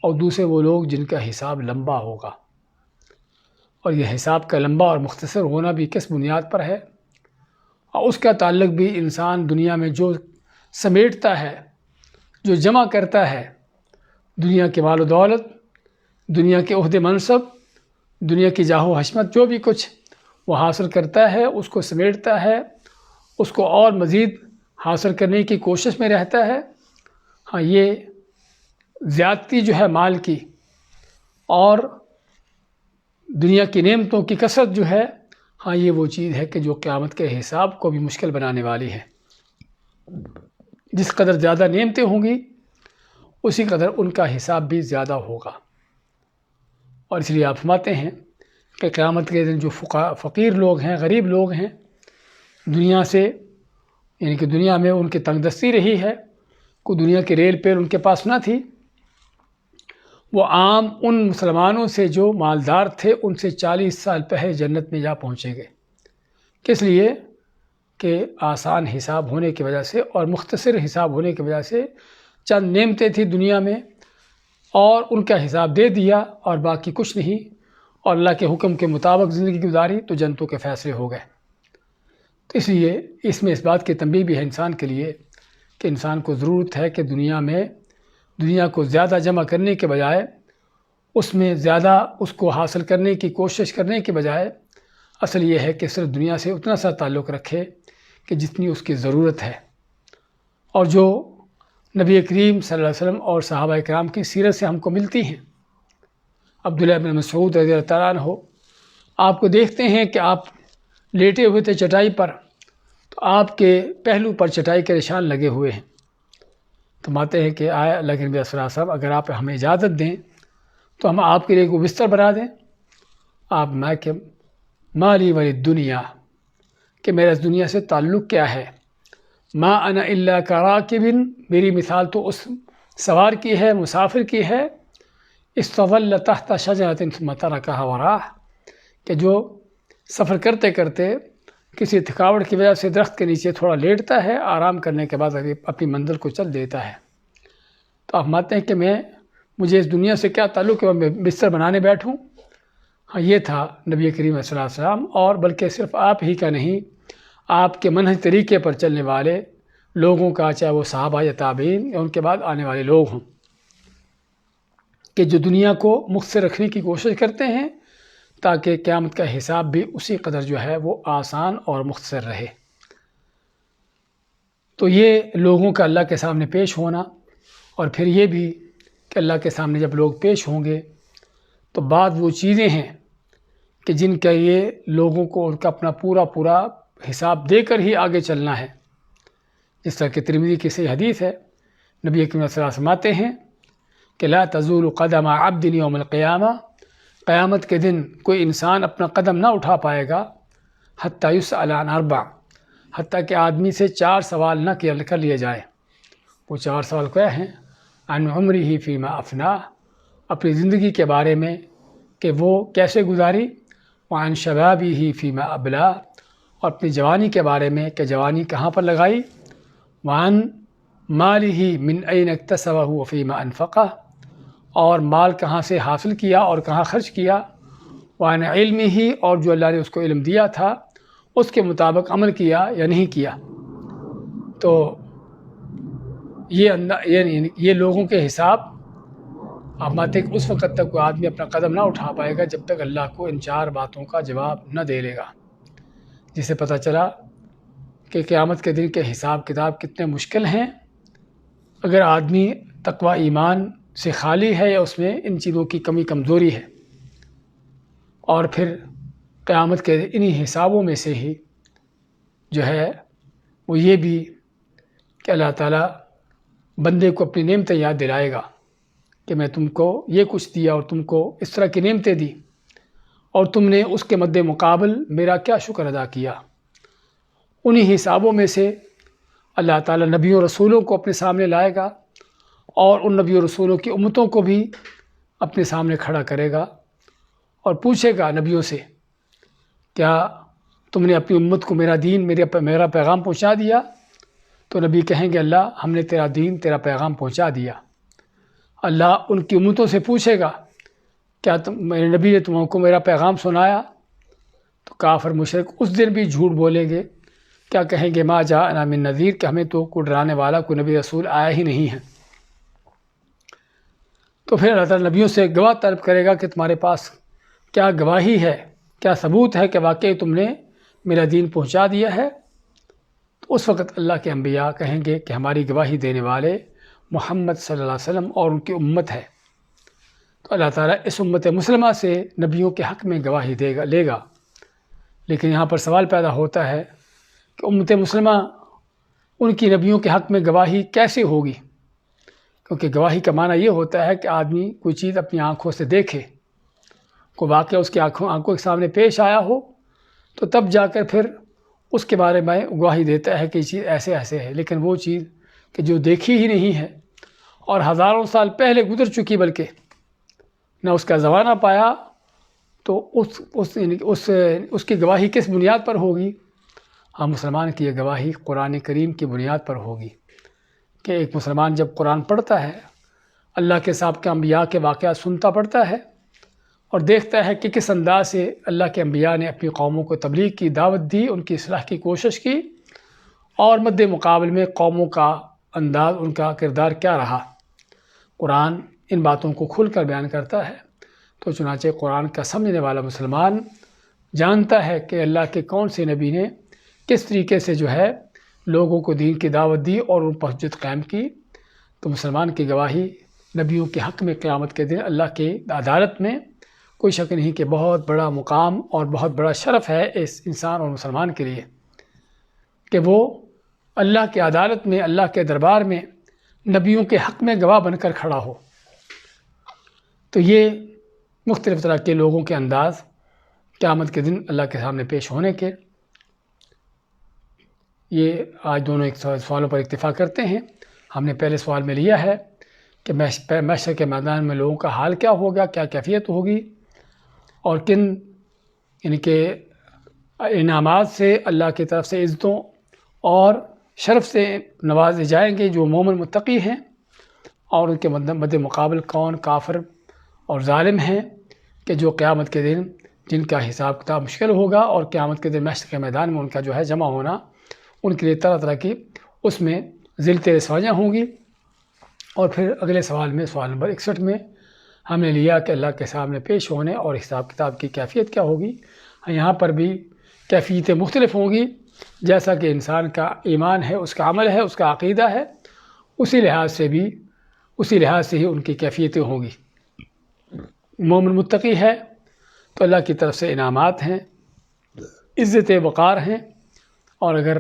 اور دوسرے وہ لوگ جن کا حساب لمبا ہوگا۔ اور یہ حساب کا لمبا اور مختصر ہونا بھی کس بنیاد پر ہے، اور اس کا تعلق بھی انسان دنیا میں جو سمیٹتا ہے، جو جمع کرتا ہے، دنیا کے مال و دولت، دنیا کے عہدے منصب، دنیا کی جاہ و حشمت، جو بھی کچھ وہ حاصل کرتا ہے اس کو سمیٹتا ہے، اس کو اور مزید حاصل کرنے کی کوشش میں رہتا ہے۔ ہاں یہ زیادتی جو ہے مال کی اور دنیا کی نعمتوں کی کثرت جو ہے، ہاں یہ وہ چیز ہے کہ جو قیامت کے حساب کو بھی مشکل بنانے والی ہے۔ جس قدر زیادہ نعمتیں ہوں گی اسی قدر ان کا حساب بھی زیادہ ہوگا۔ اور اس لیے آپ فرماتے ہیں کہ قیامت کے دن جو فقیر لوگ ہیں، غریب لوگ ہیں، دنیا سے یعنی کہ دنیا میں ان کی تنگ دستی رہی ہے، کوئی دنیا کی ریل پیل ان کے پاس نہ تھی، وہ عام ان مسلمانوں سے جو مالدار تھے ان سے 40 سال پہلے جنت میں جا پہنچے گئے۔ کس لیے؟ کہ آسان حساب ہونے کی وجہ سے اور مختصر حساب ہونے کی وجہ سے چند نعمتیں تھیں دنیا میں اور ان کا حساب دے دیا اور باقی کچھ نہیں، اور اللہ کے حکم کے مطابق زندگی گزاری تو جنتوں کے فیصلے ہو گئے۔ تو اس لیے اس میں اس بات کی تنبیہ بھی ہے انسان کے لیے کہ انسان کو ضرورت ہے کہ دنیا کو زیادہ جمع کرنے کے بجائے اس میں زیادہ اس کو حاصل کرنے کی کوشش کرنے کے بجائے اصل یہ ہے کہ صرف دنیا سے اتنا سا تعلق رکھے کہ جتنی اس کی ضرورت ہے، اور جو نبی کریم صلی اللہ علیہ وسلم اور صحابہ کرام کی سیرت سے ہم کو ملتی ہیں۔ عبداللہ بن مسعود رضی اللہ تعالیٰ عنہ آپ کو دیکھتے ہیں کہ آپ لیٹے ہوئے تھے چٹائی پر، تو آپ کے پہلو پر چٹائی کے نشان لگے ہوئے ہیں۔ تو ماتے ہیں کہ آئے اللہ کے نبی صلی اللہ علیہ وسلم اگر آپ ہمیں اجازت دیں تو ہم آپ کے لیے کوئی بستر بنا دیں۔ آپ میں کہ مالی ولی دنیا، کہ میرا اس دنیا سے تعلق کیا ہے، ما انا الا کراکب، میری مثال تو اس سوار کی ہے، مسافر کی ہے، استظل تحت شجرۃ ثم ترکها وراءہ، کہ جو سفر کرتے کرتے کسی تھکاوٹ کی وجہ سے درخت کے نیچے تھوڑا لیٹتا ہے، آرام کرنے کے بعد اپنی منزل کو چل دیتا ہے۔ تو آپ مانتے ہیں کہ مجھے اس دنیا سے کیا تعلق ہے میں بستر بنانے بیٹھوں؟ ہاں، یہ تھا نبی کریم صلی اللہ علیہ وسلم، اور بلکہ صرف آپ ہی کا نہیں، آپ کے منہج طریقے پر چلنے والے لوگوں کا، چاہے وہ صحابہ یا تابعین یا ان کے بعد آنے والے لوگ ہوں، کہ جو دنیا کو مختصر رکھنے کی کوشش کرتے ہیں تاکہ قیامت کا حساب بھی اسی قدر جو ہے وہ آسان اور مختصر رہے۔ تو یہ لوگوں کا اللہ کے سامنے پیش ہونا، اور پھر یہ بھی کہ اللہ کے سامنے جب لوگ پیش ہوں گے تو بعض وہ چیزیں ہیں کہ جن کا یہ لوگوں کو ان کا اپنا پورا حساب دے کر ہی آگے چلنا ہے۔ جس طرح کہ ترمذی کی صحیح حدیث ہے، نبی کریم صلی اللہ علیہ وسلم فرماتے ہیں کہ لا تزول قدم عبد یوم القیامہ، قیامت کے دن کوئی انسان اپنا قدم نہ اٹھا پائے گا حتی یسأل عن اربع، حتیٰ کہ آدمی سے 4 سوال نہ کر لیے جائے۔ وہ 4 سوال کیا ہیں؟ عن عمرہ فیما افناہ، اپنی زندگی کے بارے میں کہ وہ کیسے گزاری، وعن شبابہ فیما ابلاہ، اور اپنی جوانی کے بارے میں کہ جوانی کہاں پر لگائی، وعن مالہ من این اکتسبہ وفیما انفقہ، اور مال کہاں سے حاصل کیا اور کہاں خرچ کیا، وعن علمہ، اور جو اللہ نے اس کو علم دیا تھا اس کے مطابق عمل کیا یا نہیں کیا۔ تو یہ لوگوں کے حساب آپ مانتے ہیں کہ اس وقت تک کوئی آدمی اپنا قدم نہ اٹھا پائے گا جب تک اللہ کو ان 4 باتوں کا جواب نہ دے لے گا، جس سے پتہ چلا کہ قیامت کے دن کے حساب کتاب کتنے مشکل ہیں۔ اگر آدمی تقوی ایمان سے خالی ہے یا اس میں ان چیزوں کی کمی کمزوری ہے، اور پھر قیامت کے انہی حسابوں میں سے ہی جو ہے وہ یہ بھی کہ اللہ تعالیٰ بندے کو اپنی نعمتیں یاد دلائے گا کہ میں تم کو یہ کچھ دیا اور تم کو اس طرح کی نعمتیں دی، اور تم نے اس کے مد مقابل میرا کیا شکر ادا کیا۔ انہی حسابوں میں سے اللہ تعالیٰ نبیوں رسولوں کو اپنے سامنے لائے گا، اور ان نبیوں رسولوں کی امتوں کو بھی اپنے سامنے کھڑا کرے گا اور پوچھے گا نبیوں سے، کیا تم نے اپنی امت کو میرا دین میرا پیغام پہنچا دیا؟ تو نبی کہیں گے اللہ ہم نے تیرا دین تیرا پیغام پہنچا دیا۔ اللہ ان کی امتوں سے پوچھے گا کیا میرے نبی نے تم کو میرا پیغام سنایا؟ تو کافر مشرک اس دن بھی جھوٹ بولیں گے، کیا کہیں گے ما جاءنا من نذیر، کہ ہمیں تو کوئی ڈرانے والا کوئی نبی رسول آیا ہی نہیں ہے۔ تو پھر اللہ تعالیٰ نبیوں سے گواہ طلب کرے گا کہ تمہارے پاس کیا گواہی ہے، کیا ثبوت ہے کہ واقعی تم نے میرا دین پہنچا دیا ہے؟ تو اس وقت اللہ کے انبیاء کہیں گے کہ ہماری گواہی دینے والے محمد صلی اللہ علیہ وسلم اور ان کی امت ہے۔ تو اللہ تعالیٰ اس امت مسلمہ سے نبیوں کے حق میں گواہی لے گا۔ لیکن یہاں پر سوال پیدا ہوتا ہے کہ امت مسلمہ ان کی نبیوں کے حق میں گواہی کیسے ہوگی؟ کیونکہ گواہی کا معنی یہ ہوتا ہے کہ آدمی کوئی چیز اپنی آنکھوں سے دیکھے، کوئی واقعہ اس کی آنکھوں کے سامنے پیش آیا ہو، تو تب جا کر پھر اس کے بارے میں گواہی دیتا ہے کہ یہ چیز ایسے ہے، لیکن وہ چیز کہ جو دیکھی ہی نہیں ہے اور ہزاروں سال پہلے گزر چکی، بلکہ نہ اس کا زمانہ پایا، تو اس کی گواہی کس بنیاد پر ہوگی؟ ہم مسلمان کی یہ گواہی قرآن کریم کی بنیاد پر ہوگی کہ ایک مسلمان جب قرآن پڑھتا ہے، اللہ کے سابقہ انبیاء کے واقعات سنتا پڑھتا ہے اور دیکھتا ہے کہ کس انداز سے اللہ کے انبیاء نے اپنی قوموں کو تبلیغ کی دعوت دی، ان کی اصلاح کی کوشش کی، اور مد مقابل میں قوموں کا انداز، ان کا کردار کیا رہا، قرآن ان باتوں کو کھل کر بیان کرتا ہے۔ تو چنانچہ قرآن کا سمجھنے والا مسلمان جانتا ہے کہ اللہ کے کون سے نبی نے کس طریقے سے لوگوں کو دین کی دعوت دی اور ان پر حجت قائم کی۔ تو مسلمان کی گواہی نبیوں کے حق میں قیامت کے دن اللہ کی عدالت میں کوئی شک نہیں کہ بہت بڑا مقام اور بہت بڑا شرف ہے اس انسان اور مسلمان کے لیے کہ وہ اللہ کی عدالت میں، اللہ کے دربار میں نبیوں کے حق میں گواہ بن کر کھڑا ہو۔ تو یہ مختلف طرح کے لوگوں کے انداز قیامت کے دن اللہ کے سامنے پیش ہونے کے، یہ آج دونوں ایک سوالوں پر اکتفا کرتے ہیں۔ ہم نے پہلے سوال میں لیا ہے کہ محشر کے میدان میں لوگوں کا حال کیا ہوگا، کیا کیفیت ہوگی، اور کن یعنی کہ انعامات سے، اللہ کی طرف سے عزتوں اور شرف سے نوازے جائیں گے جو مومن متقی ہیں، اور ان کے مد مقابل کون کافر اور ظالم ہیں کہ جو قیامت کے دن جن کا حساب کتاب مشکل ہوگا، اور قیامت کے دن محشر کے میدان میں ان کا جمع ہونا ان کے لیے طرح طرح کی اس میں ذلت رسوائیاں ہوں گی۔ اور پھر اگلے سوال میں، سوال نمبر 61 میں ہم نے لیا کہ اللہ کے سامنے پیش ہونے اور حساب کتاب کی کیفیت کیا ہوگی۔ یہاں پر بھی کیفیتیں مختلف ہوں گی، جیسا کہ انسان کا ایمان ہے، اس کا عمل ہے، اس کا عقیدہ ہے، اسی لحاظ سے ہی ان کی کیفیتیں ہوں گی۔ مومن متقی ہے تو اللہ کی طرف سے انعامات ہیں، عزت وقار ہیں، اور اگر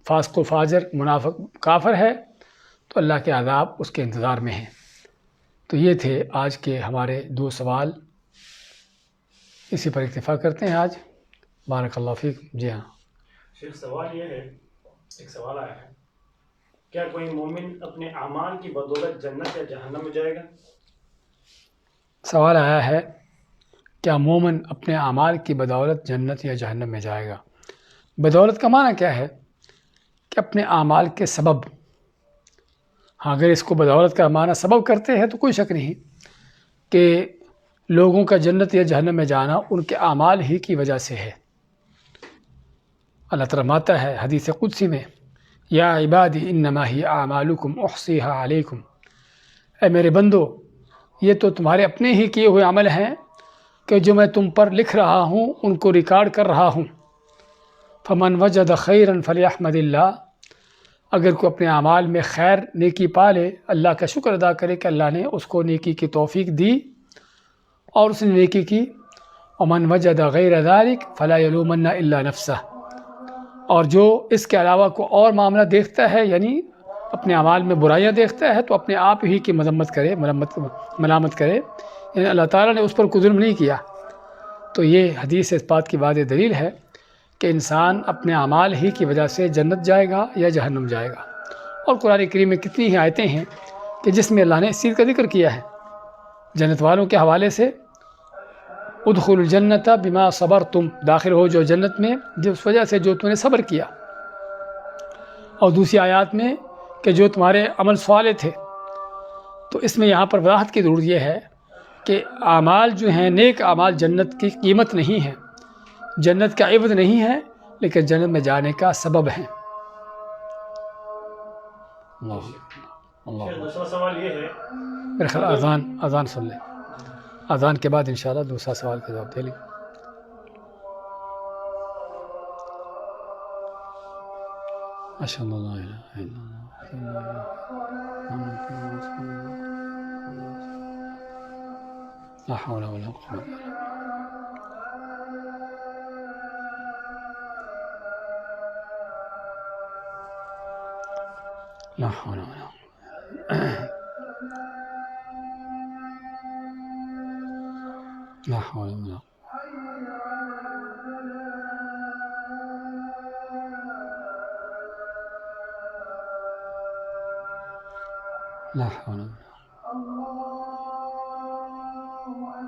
فاسق و فاجر منافق کافر ہے تو اللہ کے عذاب اس کے انتظار میں ہیں۔ تو یہ تھے آج کے ہمارے 2 سوال، اسی پر اکتفا کرتے ہیں آج۔ بارک اللہ فیک۔ جی ہاں شیخ، سوال یہ ہے، ایک سوال آیا ہے، کیا کوئی مومن اپنے اعمال کی بدولت جنت یا جہنم میں جائے گا؟ سوال آیا ہے، کیا مومن اپنے اعمال کی بدولت جنت یا جہنم میں جائے گا؟ بدولت کا معنی کیا ہے کہ اپنے اعمال کے سبب۔ ہاں، اگر اس کو بدولت کا معنی سبب کرتے ہیں تو کوئی شک نہیں کہ لوگوں کا جنت یا جہنم میں جانا ان کے اعمال ہی کی وجہ سے ہے۔ اللہ تعالیٰ فرماتا ہے حدیث قدسی میں، یا عبادی انما ہی اعمالکم احصیھا علیکم، اے میرے بندو، یہ تو تمہارے اپنے ہی کیے ہوئے عمل ہیں کہ جو میں تم پر لکھ رہا ہوں، ان کو ریکارڈ کر رہا ہوں۔ فمن وجد خیرا فلیحمد اللہ، اگر کوئی اپنے اعمال میں خیر نیکی پالے، اللہ کا شکر ادا کرے کہ اللہ نے اس کو نیکی کی توفیق دی اور اس نے نیکی کی۔ ومن وجد غیر ذلک فلا یلومن الا نفسہ، اور جو اس کے علاوہ کو اور معاملہ دیکھتا ہے، یعنی اپنے اعمال میں برائیاں دیکھتا ہے، تو اپنے آپ ہی کی ملامت کرے، یعنی اللہ تعالیٰ نے اس پر کوئی ظلم نہیں کیا۔ تو یہ حدیث اس بات کی واضح دلیل ہے کہ انسان اپنے اعمال ہی کی وجہ سے جنت جائے گا یا جہنم جائے گا۔ اور قرآن کریم میں کتنی ہی آیتیں ہیں کہ جس میں اللہ نے اس چیز کا ذکر کیا ہے، جنت والوں کے حوالے سے، ادخلوا الجنت بما صبرتم، داخل ہو جو جنت میں جس وجہ سے جو تم نے صبر کیا۔ اور دوسری آیات میں کہ جو تمہارے عمل صالح تھے۔ تو اس میں یہاں پر وضاحت کی ضرورت یہ ہے کہ اعمال جو ہیں، نیک اعمال جنت کی قیمت نہیں ہے، جنت کا عوض نہیں ہے، لیکن جنت میں جانے کا سبب ہے۔ اللہ دوسرا سوال یہ ہے، میرے خیال اذان سن لیں، اذان کے بعد انشاءاللہ دوسرا سوال کا جواب دے لیں۔ اشہد ان لا الہ الا اللہ لا حول ولا قوة الا باللہ۔ لا حول ولا قوة لا حول ولا قوة۔ لا حول ولا قوة.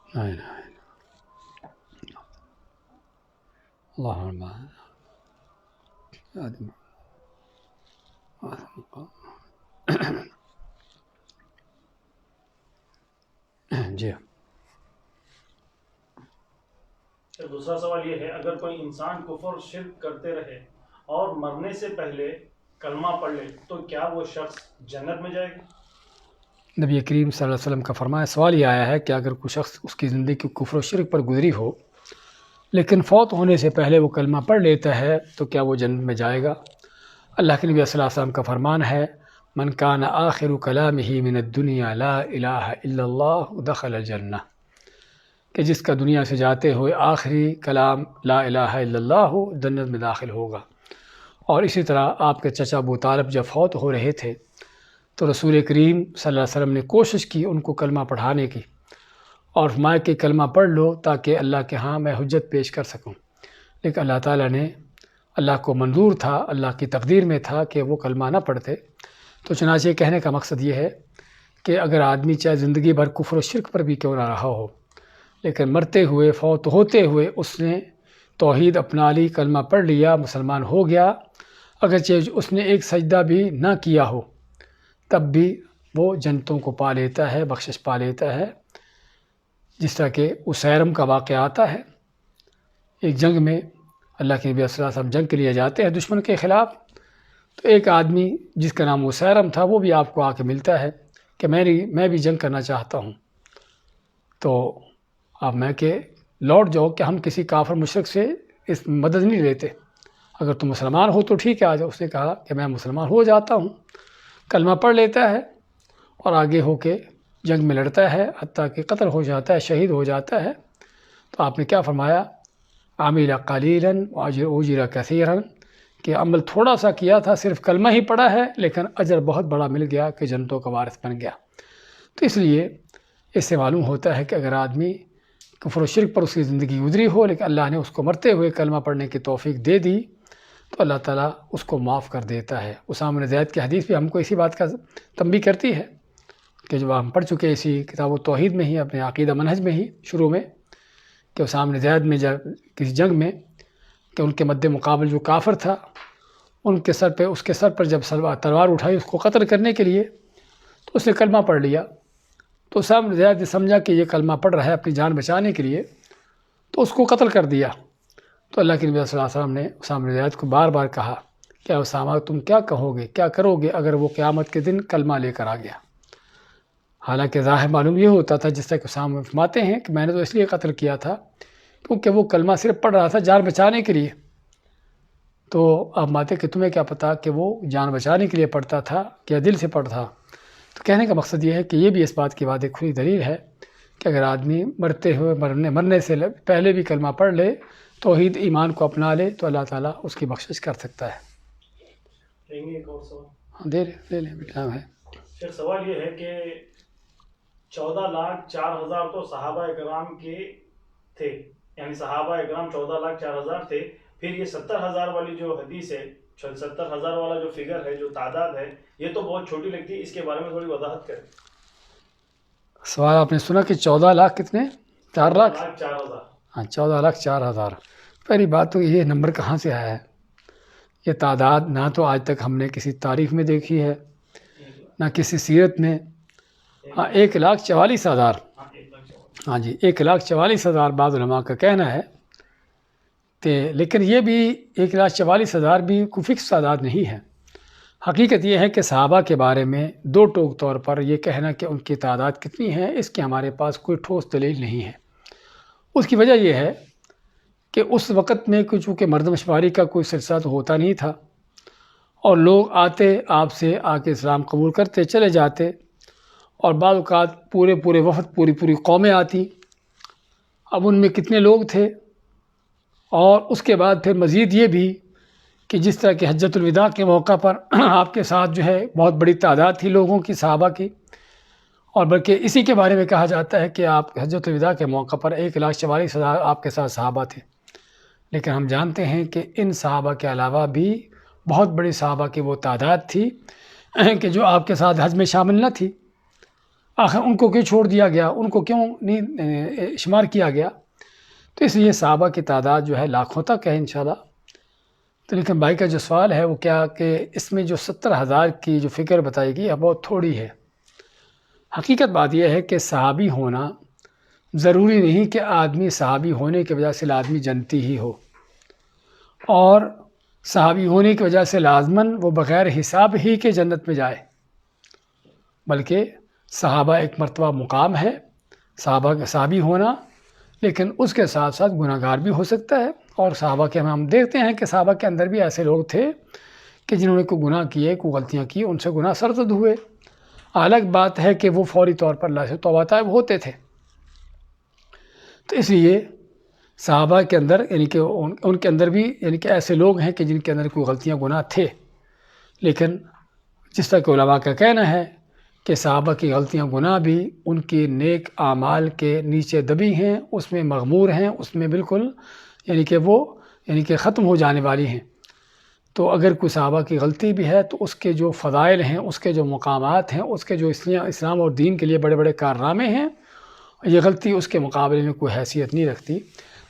لا إله إلا الله آدم. جی دوسرا سوال یہ ہے، اگر کوئی انسان کفر شرک کرتے رہے اور مرنے سے پہلے کلمہ پڑھ لے تو کیا وہ شخص جنت میں جائے گا؟ نبی کریم صلی اللہ علیہ وسلم کا فرمایا، سوال یہ آیا ہے کہ اگر کوئی شخص اس کی زندگی کفر و شرک پر گزری ہو لیکن فوت ہونے سے پہلے وہ کلمہ پڑھ لیتا ہے تو کیا وہ جنت میں جائے گا؟ اللہ کے نبی صلی اللہ علیہ وسلم کا فرمان ہے، من کان آخر کلامہ من الدنیا لا الہ الا اللہ دخل الجنہ، کہ جس کا دنیا سے جاتے ہوئے آخری کلام لا الہ الا اللہ ہو جنت میں داخل ہوگا۔ اور اسی طرح آپ کے چچا ابو طالب جب فوت ہو رہے تھے تو رسول کریم صلی اللہ علیہ وسلم نے کوشش کی ان کو کلمہ پڑھانے کی، اور فرمایا کہ کلمہ پڑھ لو تاکہ اللہ کے ہاں میں حجت پیش کر سکوں، لیکن اللہ تعالیٰ نے، اللہ کو منظور تھا، اللہ کی تقدیر میں تھا کہ وہ کلمہ نہ پڑھتے۔ تو چنانچہ کہنے کا مقصد یہ ہے کہ اگر آدمی چاہے زندگی بھر کفر و شرک پر بھی کیوں نہ رہا ہو لیکن مرتے ہوئے، فوت ہوتے ہوئے اس نے توحید اپنا لی، کلمہ پڑھ لیا، مسلمان ہو گیا، اگرچہ اس نے ایک سجدہ بھی نہ کیا ہو تب بھی وہ جنتوں کو پا لیتا ہے، بخشش پا لیتا ہے۔ جس طرح کہ اسیرم کا واقعہ آتا ہے، ایک جنگ میں اللہ کے نبی صلی اللہ علیہ وسلم جنگ کے لیے جاتے ہیں دشمن کے خلاف، تو ایک آدمی جس کا نام اسیرم تھا وہ بھی آپ کو آ کے ملتا ہے کہ میں بھی جنگ کرنا چاہتا ہوں، تو آپ میں کہ لوٹ جاؤ کہ ہم کسی کافر مشرک سے اس مدد نہیں لیتے، اگر تم مسلمان ہو تو ٹھیک ہے آ جاؤ۔ اس نے کہا کہ میں مسلمان ہو جاتا ہوں، کلمہ پڑھ لیتا ہے اور آگے ہو کے جنگ میں لڑتا ہے، حتیٰ کہ قتل ہو جاتا ہے، شہید ہو جاتا ہے۔ تو آپ نے کیا فرمایا، عامل قلیلا واجر کثیرا، کہ عمل تھوڑا سا کیا تھا، صرف کلمہ ہی پڑھا ہے لیکن اجر بہت بڑا مل گیا کہ جنتوں کا وارث بن گیا۔ تو اس لیے اس سے معلوم ہوتا ہے کہ اگر آدمی کفر و شرک پر اس کی زندگی گزری ہو لیکن اللہ نے اس کو مرتے ہوئے کلمہ پڑھنے کی توفیق دے دی تو اللہ تعالیٰ اس کو معاف کر دیتا ہے۔ اسامہ بن زید کی حدیث بھی ہم کو اسی بات کا تنبیہ کرتی ہے کہ جو ہم پڑھ چکے اسی کتاب و توحید میں ہی، اپنے عقیدہ منہج میں ہی شروع میں، کہ اسامہ بن زید میں جب کسی جنگ میں کہ ان کے مد مقابل جو کافر تھا اس کے سر پر جب تلوار اٹھائی اس کو قتل کرنے کے لیے تو اس نے کلمہ پڑھ لیا، تو اسامہ بن زید نے سمجھا کہ یہ کلمہ پڑھ رہا ہے اپنی جان بچانے کے لیے، تو اس کو قتل کر دیا۔ تو اللہ کے نبی صلی اللہ علیہ وسلم نے اسامہ بن زید کو بار بار کہا کہ اسامہ تم کیا کہو گے، کیا کرو گے اگر وہ قیامت کے دن کلمہ لے کر آ گیا؟ حالانکہ ظاہر معلوم یہ ہوتا تھا، جس طرح کہ اسامہ فرماتے ہیں کہ میں نے تو اس لیے قتل کیا تھا کیونکہ وہ کلمہ صرف پڑھ رہا تھا جان بچانے کے لیے۔ تو آپ ماتے کہ تمہیں کیا پتا کہ وہ جان بچانے کے لیے پڑھتا تھا کیا دل سے پڑھتا۔ تو کہنے کا مقصد یہ ہے کہ یہ بھی اس بات کی بات ایک کھلی دلیل ہے کہ اگر آدمی مرتے ہوئے مرنے سے پہلے بھی کلمہ پڑھ لے، توحید ایمان کو اپنا لے تو اللہ تعالیٰ اس کی بخشش کر سکتا ہے۔ ایک اور سوال ہاں لے لیں بیٹا ہے۔ پھر سوال یہ ہے کہ 14,04,000 تو صحابہ اکرام کے تھے، یعنی صحابہ اکرام 14,04,000 تھے، پھر یہ 70,000 والی جو حدیث ہے، 70,000 والا جو فگر ہے، جو تعداد ہے، یہ تو بہت چھوٹی لگتی ہے، اس کے بارے میں تھوڑی وضاحت کریں۔ سوال آپ نے سنا کہ 14 لاکھ کتنے؟ 4 لاکھ؟ 14,04,000۔ ہاں 14,04,000۔ پہلی بات تو یہ نمبر کہاں سے آیا ہے؟ یہ تعداد نہ تو آج تک ہم نے کسی تاریخ میں دیکھی ہے نہ کسی سیرت میں۔ ہاں 1,44,000، ہاں جی 1,44,000 بعض علماء کا کہنا ہے، لیکن یہ بھی 1,44,000 بھی کوئی فکس تعداد نہیں ہے۔ حقیقت یہ ہے کہ صحابہ کے بارے میں دو ٹوک طور پر یہ کہنا کہ ان کی تعداد کتنی ہے، اس کی ہمارے پاس کوئی ٹھوس دلیل نہیں ہے۔ اس کی وجہ یہ ہے کہ اس وقت میں چونکہ مردم شماری کا کوئی سلسلہ تو ہوتا نہیں تھا، اور لوگ آتے آپ سے آ کے اسلام قبول کرتے چلے جاتے، اور بعض اوقات پورے وفد پوری قومیں آتی۔ اب ان میں کتنے لوگ تھے، اور اس کے بعد پھر مزید یہ بھی کہ جس طرح کہ حجۃ الوداع کے موقع پر آپ کے ساتھ جو ہے بہت بڑی تعداد تھی لوگوں کی، صحابہ کی، اور بلکہ اسی کے بارے میں کہا جاتا ہے کہ آپ حجۃ الوداع کے موقع پر 1,44,000 آپ کے ساتھ صحابہ تھے۔ لیکن ہم جانتے ہیں کہ ان صحابہ کے علاوہ بھی بہت بڑی صحابہ کی وہ تعداد تھی کہ جو آپ کے ساتھ حج میں شامل نہ تھی۔ آخر ان کو کیوں چھوڑ دیا گیا، ان کو کیوں نہیں شمار کیا گیا؟ تو اس لیے صحابہ کی تعداد جو ہے لاکھوں تک ہے انشاءاللہ۔ تو لیکن بھائی کا جو سوال ہے وہ کیا کہ اس میں جو 70,000 کی جو فگر بتائی گئی ہے بہت تھوڑی ہے۔ حقیقت بات یہ ہے کہ صحابی ہونا ضروری نہیں کہ آدمی صحابی ہونے کی وجہ سے آدمی جنتی ہی ہو، اور صحابی ہونے کی وجہ سے لازماً وہ بغیر حساب ہی کے جنت میں جائے، بلکہ صحابہ ایک مرتبہ مقام ہے صحابی ہونا، لیکن اس کے ساتھ ساتھ گناہ گار بھی ہو سکتا ہے۔ اور صحابہ کے ہم دیکھتے ہیں کہ صحابہ کے اندر بھی ایسے لوگ تھے کہ جنہوں نے کوئی گناہ کیے، کوئی غلطیاں کی، ان سے گناہ سرزد ہوئے۔ الگ بات ہے کہ وہ فوری طور پر اللہ سے توبہ طائب ہوتے تھے۔ تو اس لیے صحابہ کے اندر یعنی کہ ان کے اندر بھی یعنی کہ ایسے لوگ ہیں کہ جن کے اندر کوئی غلطیاں گناہ تھے، لیکن جس طرح کہ علماء کا کہنا ہے کہ صحابہ کی غلطیاں گناہ بھی ان کی نیک اعمال کے نیچے دبی ہیں، اس میں مغمور ہیں، اس میں بالکل یعنی کہ وہ یعنی کہ ختم ہو جانے والی ہیں۔ تو اگر کوئی صحابہ کی غلطی بھی ہے تو اس کے جو فضائل ہیں، اس کے جو مقامات ہیں، اس کے جو اسلام اور دین کے لیے بڑے بڑے کارنامے ہیں، یہ غلطی اس کے مقابلے میں کوئی حیثیت نہیں رکھتی۔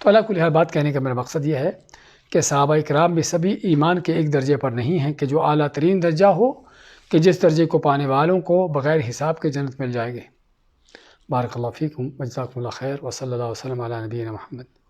تو اللہ کل بات کہنے کا میرا مقصد یہ ہے کہ صحابہ کرام بھی سبھی ایمان کے ایک درجے پر نہیں ہیں کہ جو اعلیٰ ترین درجہ ہو کہ جس درجے کو پانے والوں کو بغیر حساب کے جنت مل جائے گی۔ بارک اللہ فیکم، جزاکم اللہ خیر، وصلی اللہ وسلم علی نبینا محمد۔